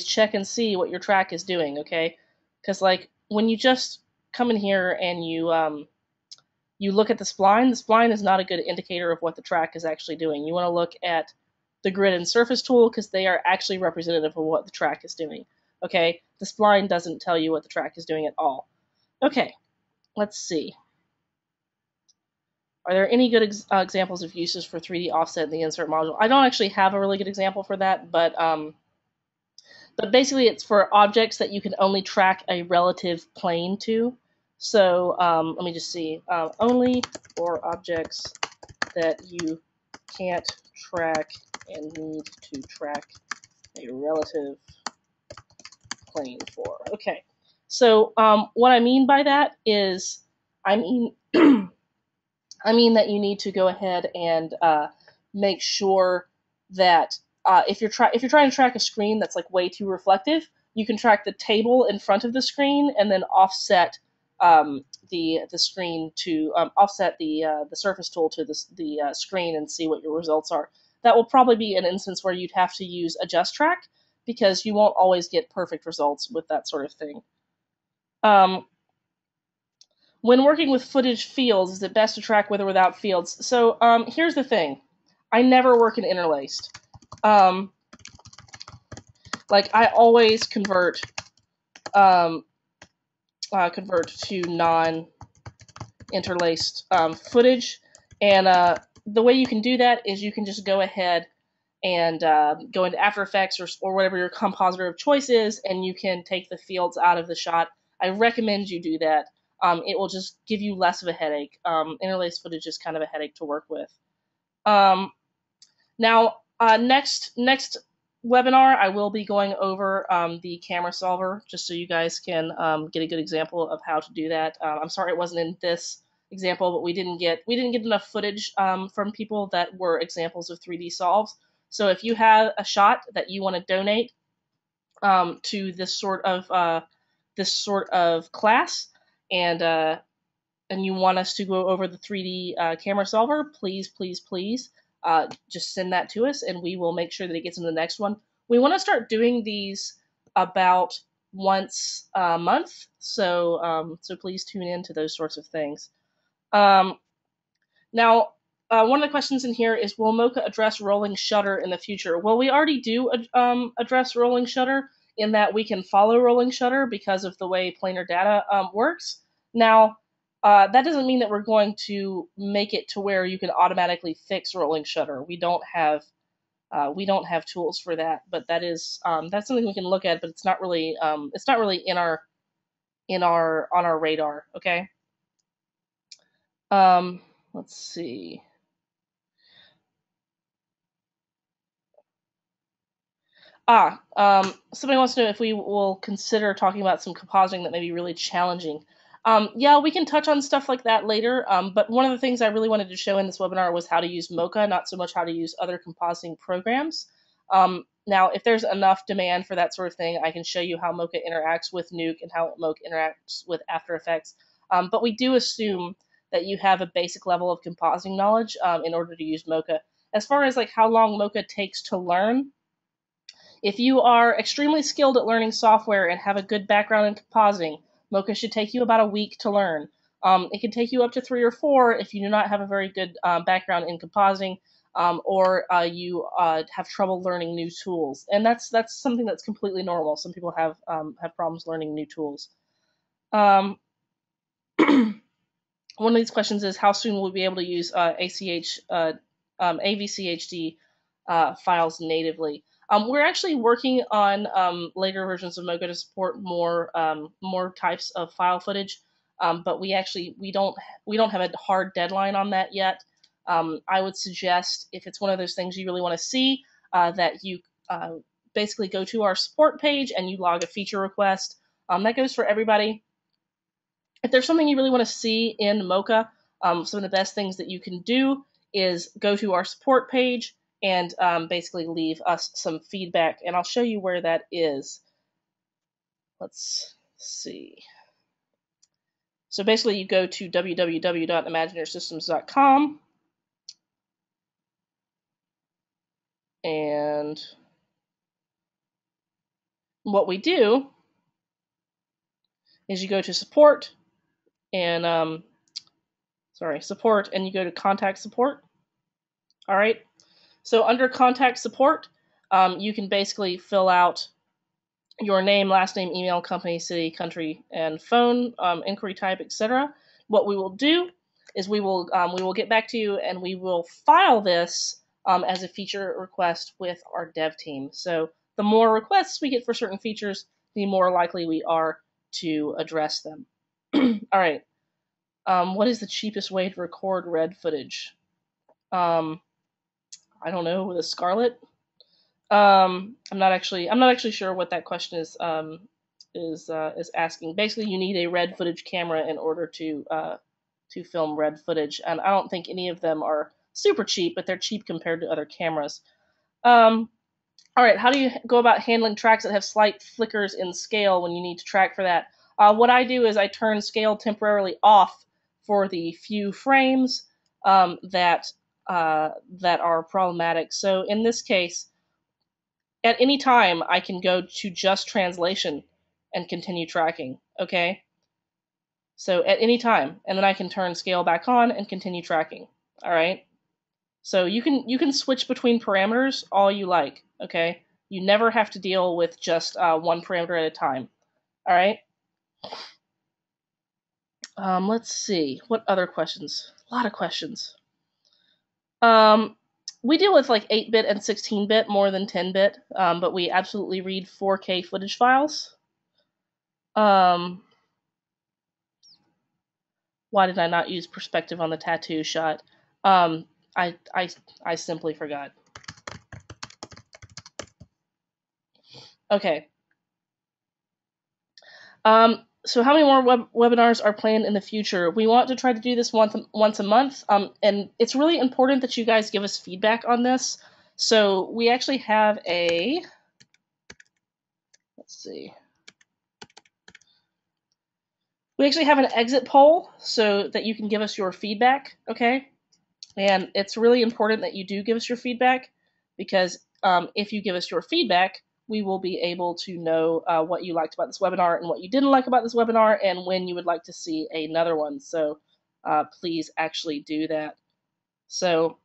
check and see what your track is doing, okay? Because like when you just come in here and you look at the spline is not a good indicator of what the track is actually doing. You want to look at the grid and surface tool because they are actually representative of what the track is doing, okay? The spline doesn't tell you what the track is doing at all. Okay, let's see. Are there any good examples of uses for 3D offset in the insert module? I don't actually have a really good example for that, but basically it's for objects that you can only track a relative plane to. So let me just see. Only for objects that you can't track and need to track a relative plane for. Okay. So what I mean by that is, I mean that you need to go ahead and make sure that if you're trying to track a screen that's like way too reflective, you can track the table in front of the screen and then offset the screen to offset the surface tool to the screen and see what your results are. That will probably be an instance where you'd have to use AdjustTrack because you won't always get perfect results with that sort of thing. When working with footage fields, is it best to track with or without fields? So here's the thing. I never work in interlaced. Like I always convert to non-interlaced footage, and the way you can do that is you can just go ahead and go into After Effects or whatever your compositor of choice is, and you can take the fields out of the shot. I recommend you do that. It will just give you less of a headache. Interlaced footage is kind of a headache to work with. Now, next webinar, I will be going over the camera solver, just so you guys can get a good example of how to do that. I'm sorry it wasn't in this example, but we didn't get enough footage from people that were examples of 3D solves. So if you have a shot that you want to donate to this sort of class, and you want us to go over the 3D camera solver, please just send that to us, and we will make sure that it gets in the next one. We want to start doing these about once a month, so please tune in to those sorts of things. Now, one of the questions in here is, will Mocha address rolling shutter in the future? Well, we already do address rolling shutter in that we can follow rolling shutter because of the way planar data works. Now, that doesn't mean that we're going to make it to where you can automatically fix rolling shutter. We don't have tools for that, but that's something we can look at. But it's not really in our on our radar. Okay. Let's see. Somebody wants to know if we will consider talking about some compositing that may be really challenging. Yeah, we can touch on stuff like that later, but one of the things I really wanted to show in this webinar was how to use Mocha, not so much how to use other compositing programs. Now, if there's enough demand for that sort of thing, I can show you how Mocha interacts with Nuke and how Mocha interacts with After Effects. But we do assume that you have a basic level of compositing knowledge in order to use Mocha. As far as like how long Mocha takes to learn, if you are extremely skilled at learning software and have a good background in compositing, Mocha should take you about a week to learn. It can take you up to 3 or 4 if you do not have a very good background in compositing, or you have trouble learning new tools. And that's something that's completely normal. Some people have problems learning new tools. One of these questions is, how soon will we be able to use AVCHD files natively? We're actually working on later versions of Mocha to support more types of file footage, but we don't have a hard deadline on that yet. I would suggest, if it's one of those things you really want to see, that you basically go to our support page and you log a feature request. That goes for everybody. If there's something you really want to see in Mocha, some of the best things that you can do is go to our support page and basically leave us some feedback. And I'll show you where that is. Let's see. So basically you go to www.imagineersystems.com, and what we do is you go to support and support, and you go to contact support. All right. So under contact support, you can basically fill out your name, last name, email, company, city, country, and phone, inquiry type, etc. What we will do is we will get back to you, and we will file this as a feature request with our dev team. So the more requests we get for certain features, the more likely we are to address them. All right. What is the cheapest way to record red footage? I don't know, with a Scarlett. I'm not actually sure what that question is asking. Basically, you need a red footage camera in order to film red footage, and I don't think any of them are super cheap, but they're cheap compared to other cameras. All right, how do you go about handling tracks that have slight flickers in scale when you need to track for that? What I do is I turn scale temporarily off for the few frames that are problematic. So in this case, at any time, I can go to just translation and continue tracking, okay? So at any time, and then I can turn scale back on and continue tracking, all right? So you can switch between parameters all you like, okay? You never have to deal with just one parameter at a time, all right? Let's see, what other questions? A lot of questions. We deal with like 8-bit and 16-bit more than 10-bit, but we absolutely read 4K footage files. Why did I not use perspective on the tattoo shot? I simply forgot. Okay. So how many more webinars are planned in the future? We want to try to do this once a month, and it's really important that you guys give us feedback on this. So we actually have a, let's see. We actually have an exit poll so that you can give us your feedback, okay? And it's really important that you do give us your feedback, because if you give us your feedback, we will be able to know what you liked about this webinar and what you didn't like about this webinar, and when you would like to see another one. So please actually do that. So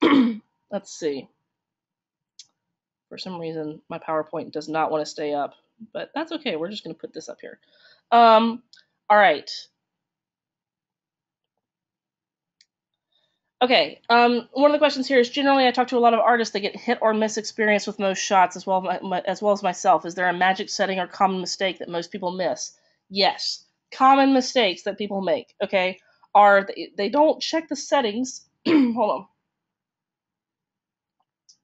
let's see. For some reason, my PowerPoint does not want to stay up, but that's okay. We're just going to put this up here. All right. Okay. One of the questions here is, generally I talk to a lot of artists that get hit or miss experience with most shots, as well as myself. Is there a magic setting or common mistake that most people miss? Yes. Common mistakes that people make, okay, are they don't check the settings. Hold on.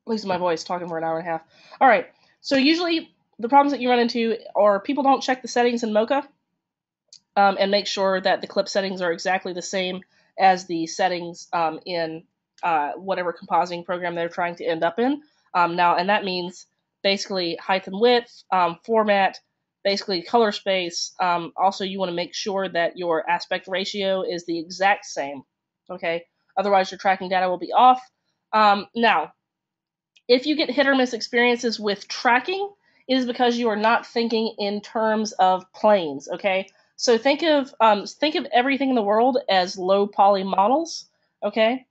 Losing my voice talking for an hour and a half. All right. So usually the problems that you run into are people don't check the settings in Mocha and make sure that the clip settings are exactly the same as the settings in whatever compositing program they're trying to end up in. And that means basically height and width, format, basically color space. Also, you want to make sure that your aspect ratio is the exact same. Okay. Otherwise, your tracking data will be off. Now, if you get hit or miss experiences with tracking, it is because you are not thinking in terms of planes, okay? So think of everything in the world as low poly models, okay?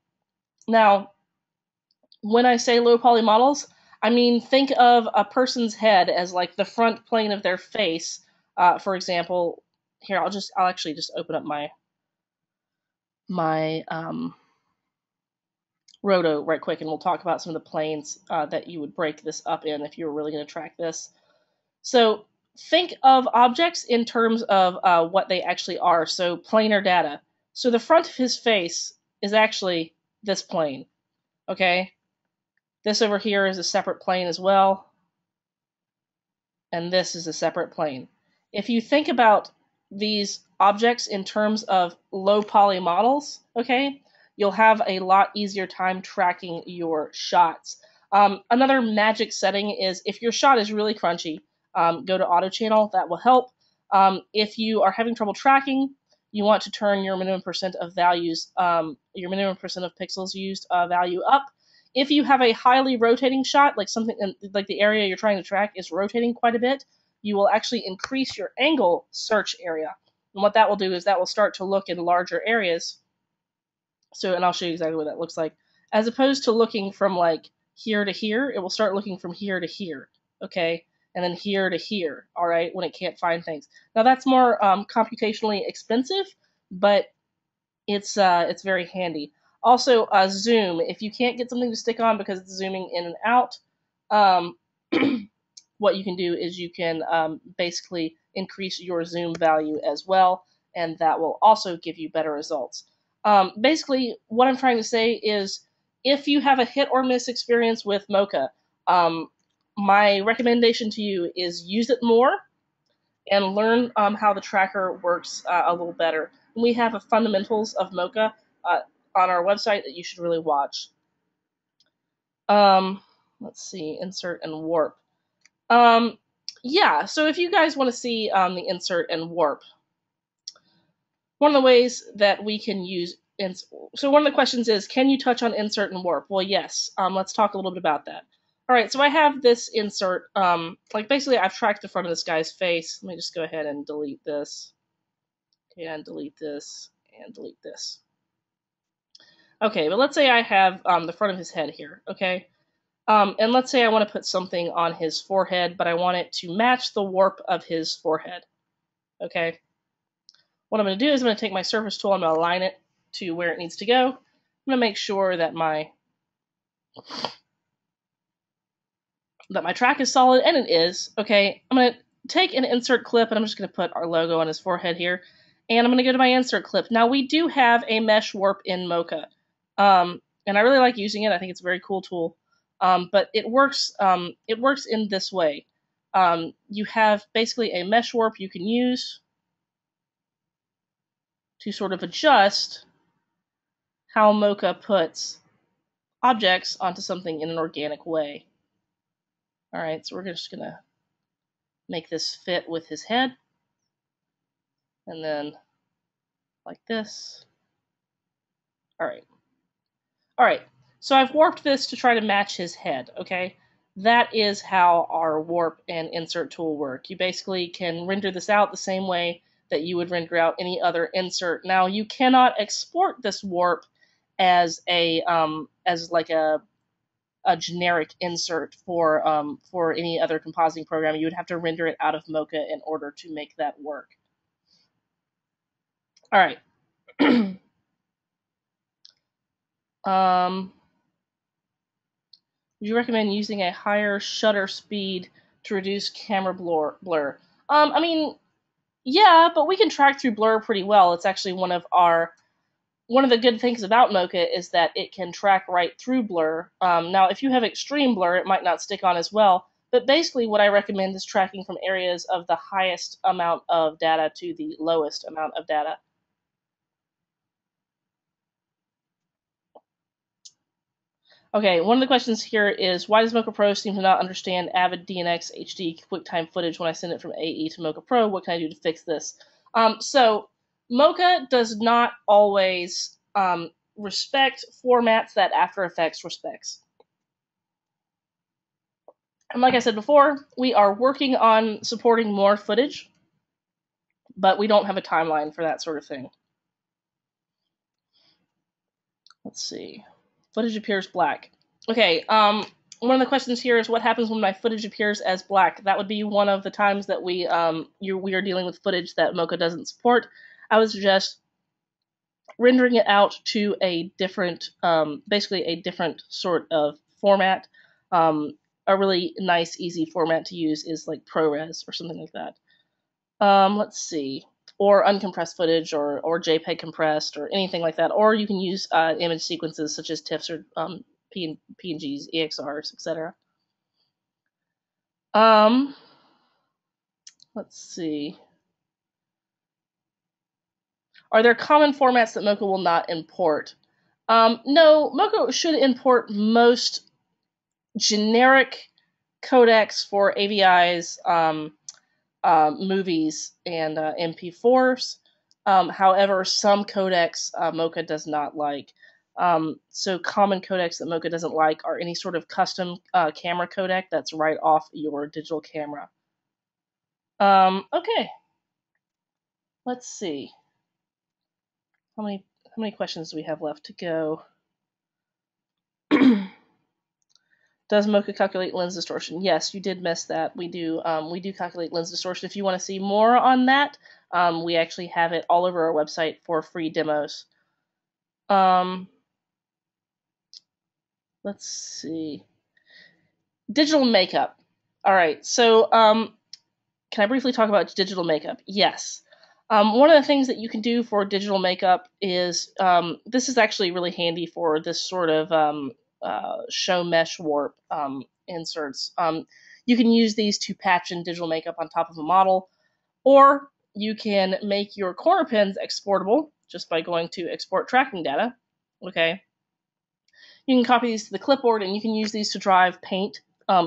Now, when I say low poly models, I mean think of a person's head as like the front plane of their face. For example, here I'll actually just open up my Roto right quick, and we'll talk about some of the planes that you would break this up in if you were really going to track this. So think of objects in terms of what they actually are. So planar data. So the front of his face is actually this plane. Okay? This over here is a separate plane as well. And this is a separate plane. If you think about these objects in terms of low poly models, okay, you'll have a lot easier time tracking your shots. Another magic setting is if your shot is really crunchy, go to auto channel. That will help. If you are having trouble tracking, you want to turn your minimum percent of values, your minimum percent of pixels used value up. If you have a highly rotating shot, like something like the area you're trying to track is rotating quite a bit, you will actually increase your angle search area. And what that will do is that will start to look in larger areas. So, and I'll show you exactly what that looks like. As opposed to looking from like here to here, it will start looking from here to here, okay? And then here to here, all right, when it can't find things. Now that's more computationally expensive, but it's very handy. Also, zoom. If you can't get something to stick on because it's zooming in and out, what you can do is you can basically increase your zoom value as well, and that will also give you better results. Basically, what I'm trying to say is if you have a hit or miss experience with Mocha, my recommendation to you is use it more and learn how the tracker works a little better. We have a fundamentals of Mocha on our website that you should really watch. Let's see, insert and warp. Yeah, so if you guys want to see the insert and warp, one of the ways that we can use, so one of the questions is, can you touch on insert and warp? Well, yes. Let's talk a little bit about that. All right, so I have this insert, like basically I've tracked the front of this guy's face. Let me just go ahead and delete this. Okay, and delete this, and delete this. Okay, but let's say I have the front of his head here, okay? And let's say I want to put something on his forehead, but I want it to match the warp of his forehead, okay? What I'm going to do is I'm going to take my surface tool, I'm going to align it to where it needs to go. I'm going to make sure that my track is solid, and it is, okay? I'm going to take an insert clip, and I'm just going to put our logo on his forehead here, and I'm going to go to my insert clip. Now, we do have a mesh warp in Mocha, and I really like using it. I think it's a very cool tool, but it works in this way. You have basically a mesh warp you can use to sort of adjust how Mocha puts objects onto something in an organic way. All right, so we're just going to make this fit with his head, and then like this. All right, so I've warped this to try to match his head, okay? That is how our warp and insert tool work. You basically can render this out the same way that you would render out any other insert. Now, you cannot export this warp as like a generic insert for any other compositing program. You would have to render it out of Mocha in order to make that work. All right. Would you recommend using a higher shutter speed to reduce camera blur? I mean, yeah, but we can track through blur pretty well. It's actually one of the good things about Mocha is that it can track right through blur. Now, if you have extreme blur, it might not stick on as well. But basically, what I recommend is tracking from areas of the highest amount of data to the lowest amount of data. Okay, one of the questions here is, why does Mocha Pro seem to not understand Avid DNX HD QuickTime footage when I send it from AE to Mocha Pro? What can I do to fix this? So Mocha does not always respect formats that After Effects respects. And like I said before, we are working on supporting more footage, but we don't have a timeline for that sort of thing. Let's see. Footage appears black. Okay, one of the questions here is, what happens when my footage appears as black? That would be one of the times that we are dealing with footage that Mocha doesn't support. I would suggest rendering it out to a different, basically a different sort of format. A really nice, easy format to use is like ProRes or something like that. Let's see. Or uncompressed footage, or JPEG compressed, or anything like that. Or you can use image sequences such as TIFFs or PNGs, EXRs, etc. Let's see. Are there common formats that Mocha will not import? No, Mocha should import most generic codecs for AVIs, movies, and MP4s. However, some codecs Mocha does not like. So common codecs that Mocha doesn't like are any sort of custom camera codec that's right off your digital camera. Okay. Let's see. How many questions do we have left to go? Does Mocha calculate lens distortion? Yes, you did miss that. We do calculate lens distortion. If you want to see more on that, we actually have it all over our website for free demos. Let's see. Digital makeup. All right, so can I briefly talk about digital makeup? Yes. One of the things that you can do for digital makeup is, this is actually really handy for this sort of show mesh warp inserts. You can use these to patch in digital makeup on top of a model, or you can make your corner pins exportable just by going to export tracking data. Okay. You can copy these to the clipboard, and you can use these to drive paint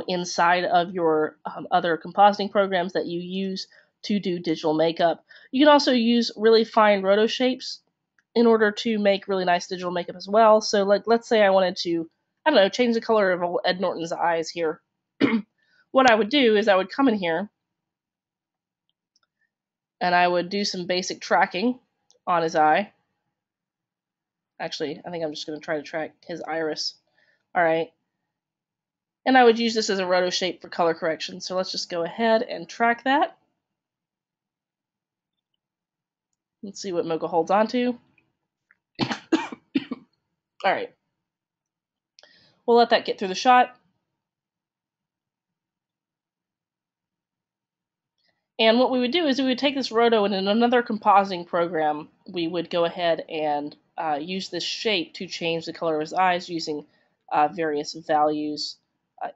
inside of your other compositing programs that you use to do digital makeup. You can also use really fine roto shapes in order to make really nice digital makeup as well. So, like, let's say I wanted to, I don't know, change the color of old Ed Norton's eyes here. What I would do is I would come in here and I would do some basic tracking on his eye. Actually, I think I'm just going to try to track his iris. All right. And I would use this as a roto shape for color correction. So let's just go ahead and track that. Let's see what Mocha holds on to. All right. We'll let that get through the shot. And what we would do is we would take this roto, and in another compositing program, we would go ahead and use this shape to change the color of his eyes using various values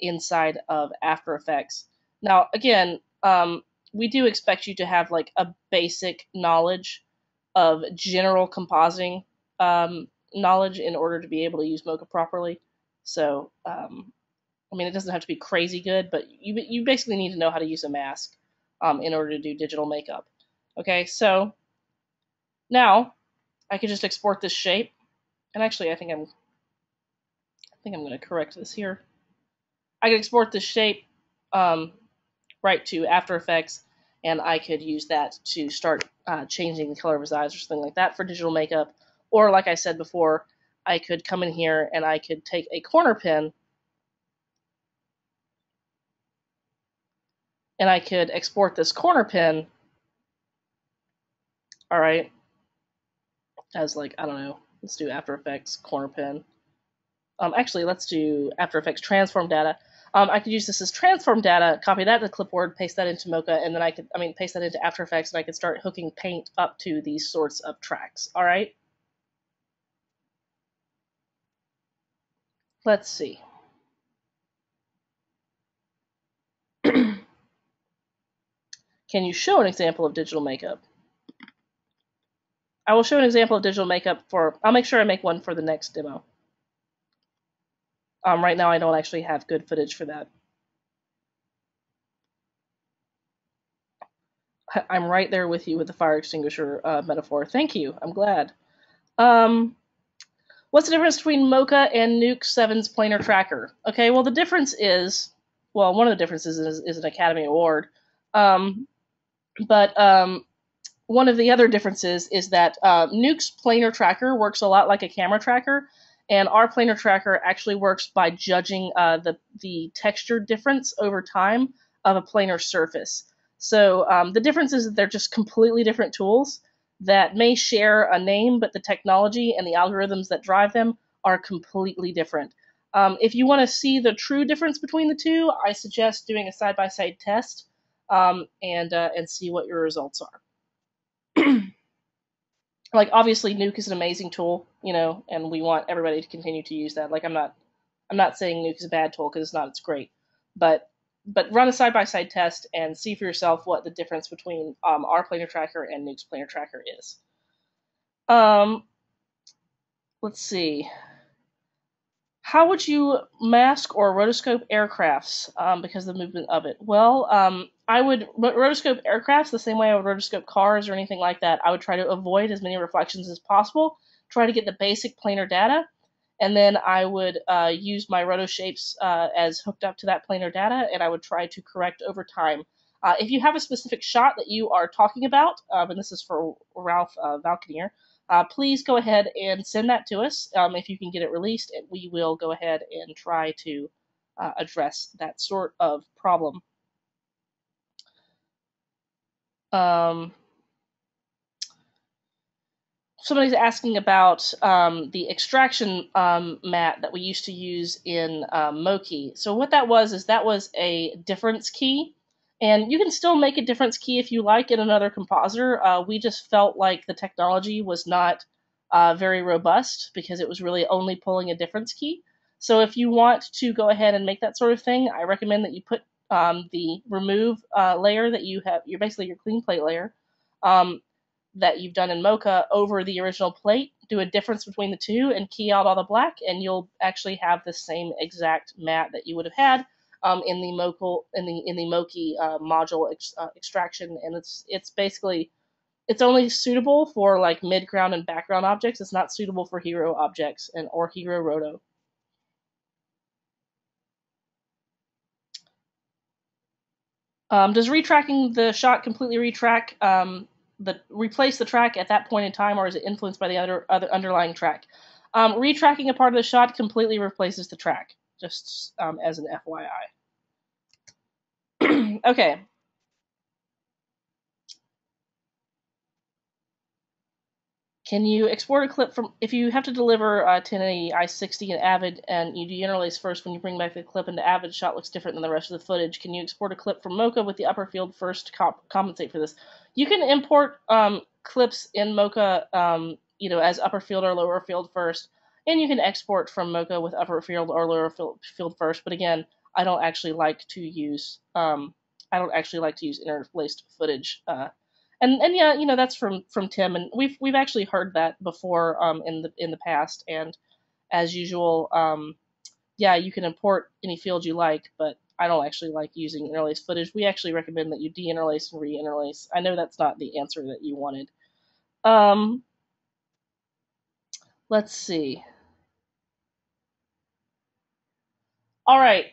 inside of After Effects. Now, again, we do expect you to have like a basic knowledge of general compositing knowledge in order to be able to use Mocha properly. So, I mean, it doesn't have to be crazy good, but you basically need to know how to use a mask in order to do digital makeup. Okay, so now I can just export this shape, and actually, I think I'm going to correct this here. I can export this shape right to After Effects, and I could use that to start changing the color of his eyes or something like that for digital makeup. Or, like I said before, I could come in here and I could take a corner pin and I could export this corner pin, all right, as like, I don't know, let's do After Effects corner pin. Actually, let's do After Effects transform data. I could use this as transform data, copy that to clipboard, paste that into Mocha, and then paste that into After Effects, and I could start hooking paint up to these sorts of tracks. All right. Let's see. Can you show an example of digital makeup? I will show an example of digital makeup I'll make sure I make one for the next demo. Right now I don't actually have good footage for that. I'm right there with you with the fire extinguisher metaphor. Thank you. I'm glad. What's the difference between Mocha and Nuke 7's Planar Tracker? Okay, well the difference is, well, one of the differences is an Academy Award. But one of the other differences is that Nuke's Planar Tracker works a lot like a camera tracker, and our Planar Tracker actually works by judging the texture difference over time of a planar surface. So the difference is that they're just completely different tools that may share a name, but the technology and the algorithms that drive them are completely different. If you want to see the true difference between the two, I suggest doing a side-by-side test and see what your results are. Like, obviously Nuke is an amazing tool, you know, and we want everybody to continue to use that. Like, I'm not saying Nuke is a bad tool, because it's not. It's great, but run a side-by-side test and see for yourself what the difference between our Planar Tracker and Nuke's Planar Tracker is. Let's see. How would you mask or rotoscope aircrafts because of the movement of it? Well, I would rotoscope aircrafts the same way I would rotoscope cars or anything like that. I would try to avoid as many reflections as possible, try to get the basic planar data, and then I would use my rotoshapes as hooked up to that planar data, and I would try to correct over time. If you have a specific shot that you are talking about, and this is for Ralph Valkenier, please go ahead and send that to us. If you can get it released, we will go ahead and try to address that sort of problem. Somebody's asking about the extraction mat that we used to use in Moki. So what that was is that was a difference key. And you can still make a difference key if you like in another compositor. We just felt like the technology was not very robust because it was really only pulling a difference key. So if you want to go ahead and make that sort of thing, I recommend that you put the remove layer that you have, basically your clean plate layer, that you've done in Mocha over the original plate, do a difference between the two, and key out all the black, and you'll actually have the same exact mat that you would have had in the Moki module extraction. And it's basically, it's only suitable for like midground and background objects. It's not suitable for hero objects or hero roto. Does retracking the shot completely replace the track at that point in time, or is it influenced by the other underlying track? Retracking a part of the shot completely replaces the track, just as an FYI. Okay. Can you export a clip from, if you have to deliver 1080 I60 and Avid, and you deinterlace first when you bring back the clip into Avid, shot looks different than the rest of the footage. Can you export a clip from Mocha with the upper field first to compensate for this? You can import clips in Mocha, as upper field or lower field first, and you can export from Mocha with upper field or lower field first. But again, I don't actually like to use interlaced footage. And yeah, that's from Tim, and we've actually heard that before in the past. And as usual, yeah, you can import any field you like, but I don't actually like using interlaced footage. We actually recommend that you deinterlace and reinterlace. I know that's not the answer that you wanted. Let's see. All right.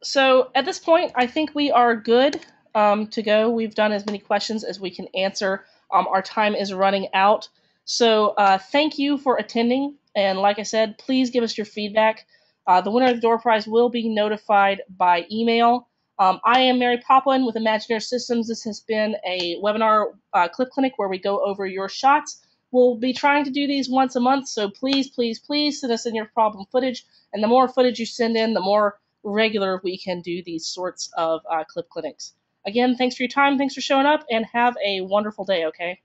So at this point, I think we are good to go. We've done as many questions as we can answer. Our time is running out. So thank you for attending, and like I said, please give us your feedback. The winner of the door prize will be notified by email. I am Mary Poplin with Imagineer Systems. This has been a webinar clip clinic where we go over your shots. We'll be trying to do these once a month, so please, please, please send us in your problem footage. And the more footage you send in, the more regular we can do these sorts of clip clinics. Again, thanks for your time, thanks for showing up, and have a wonderful day, okay?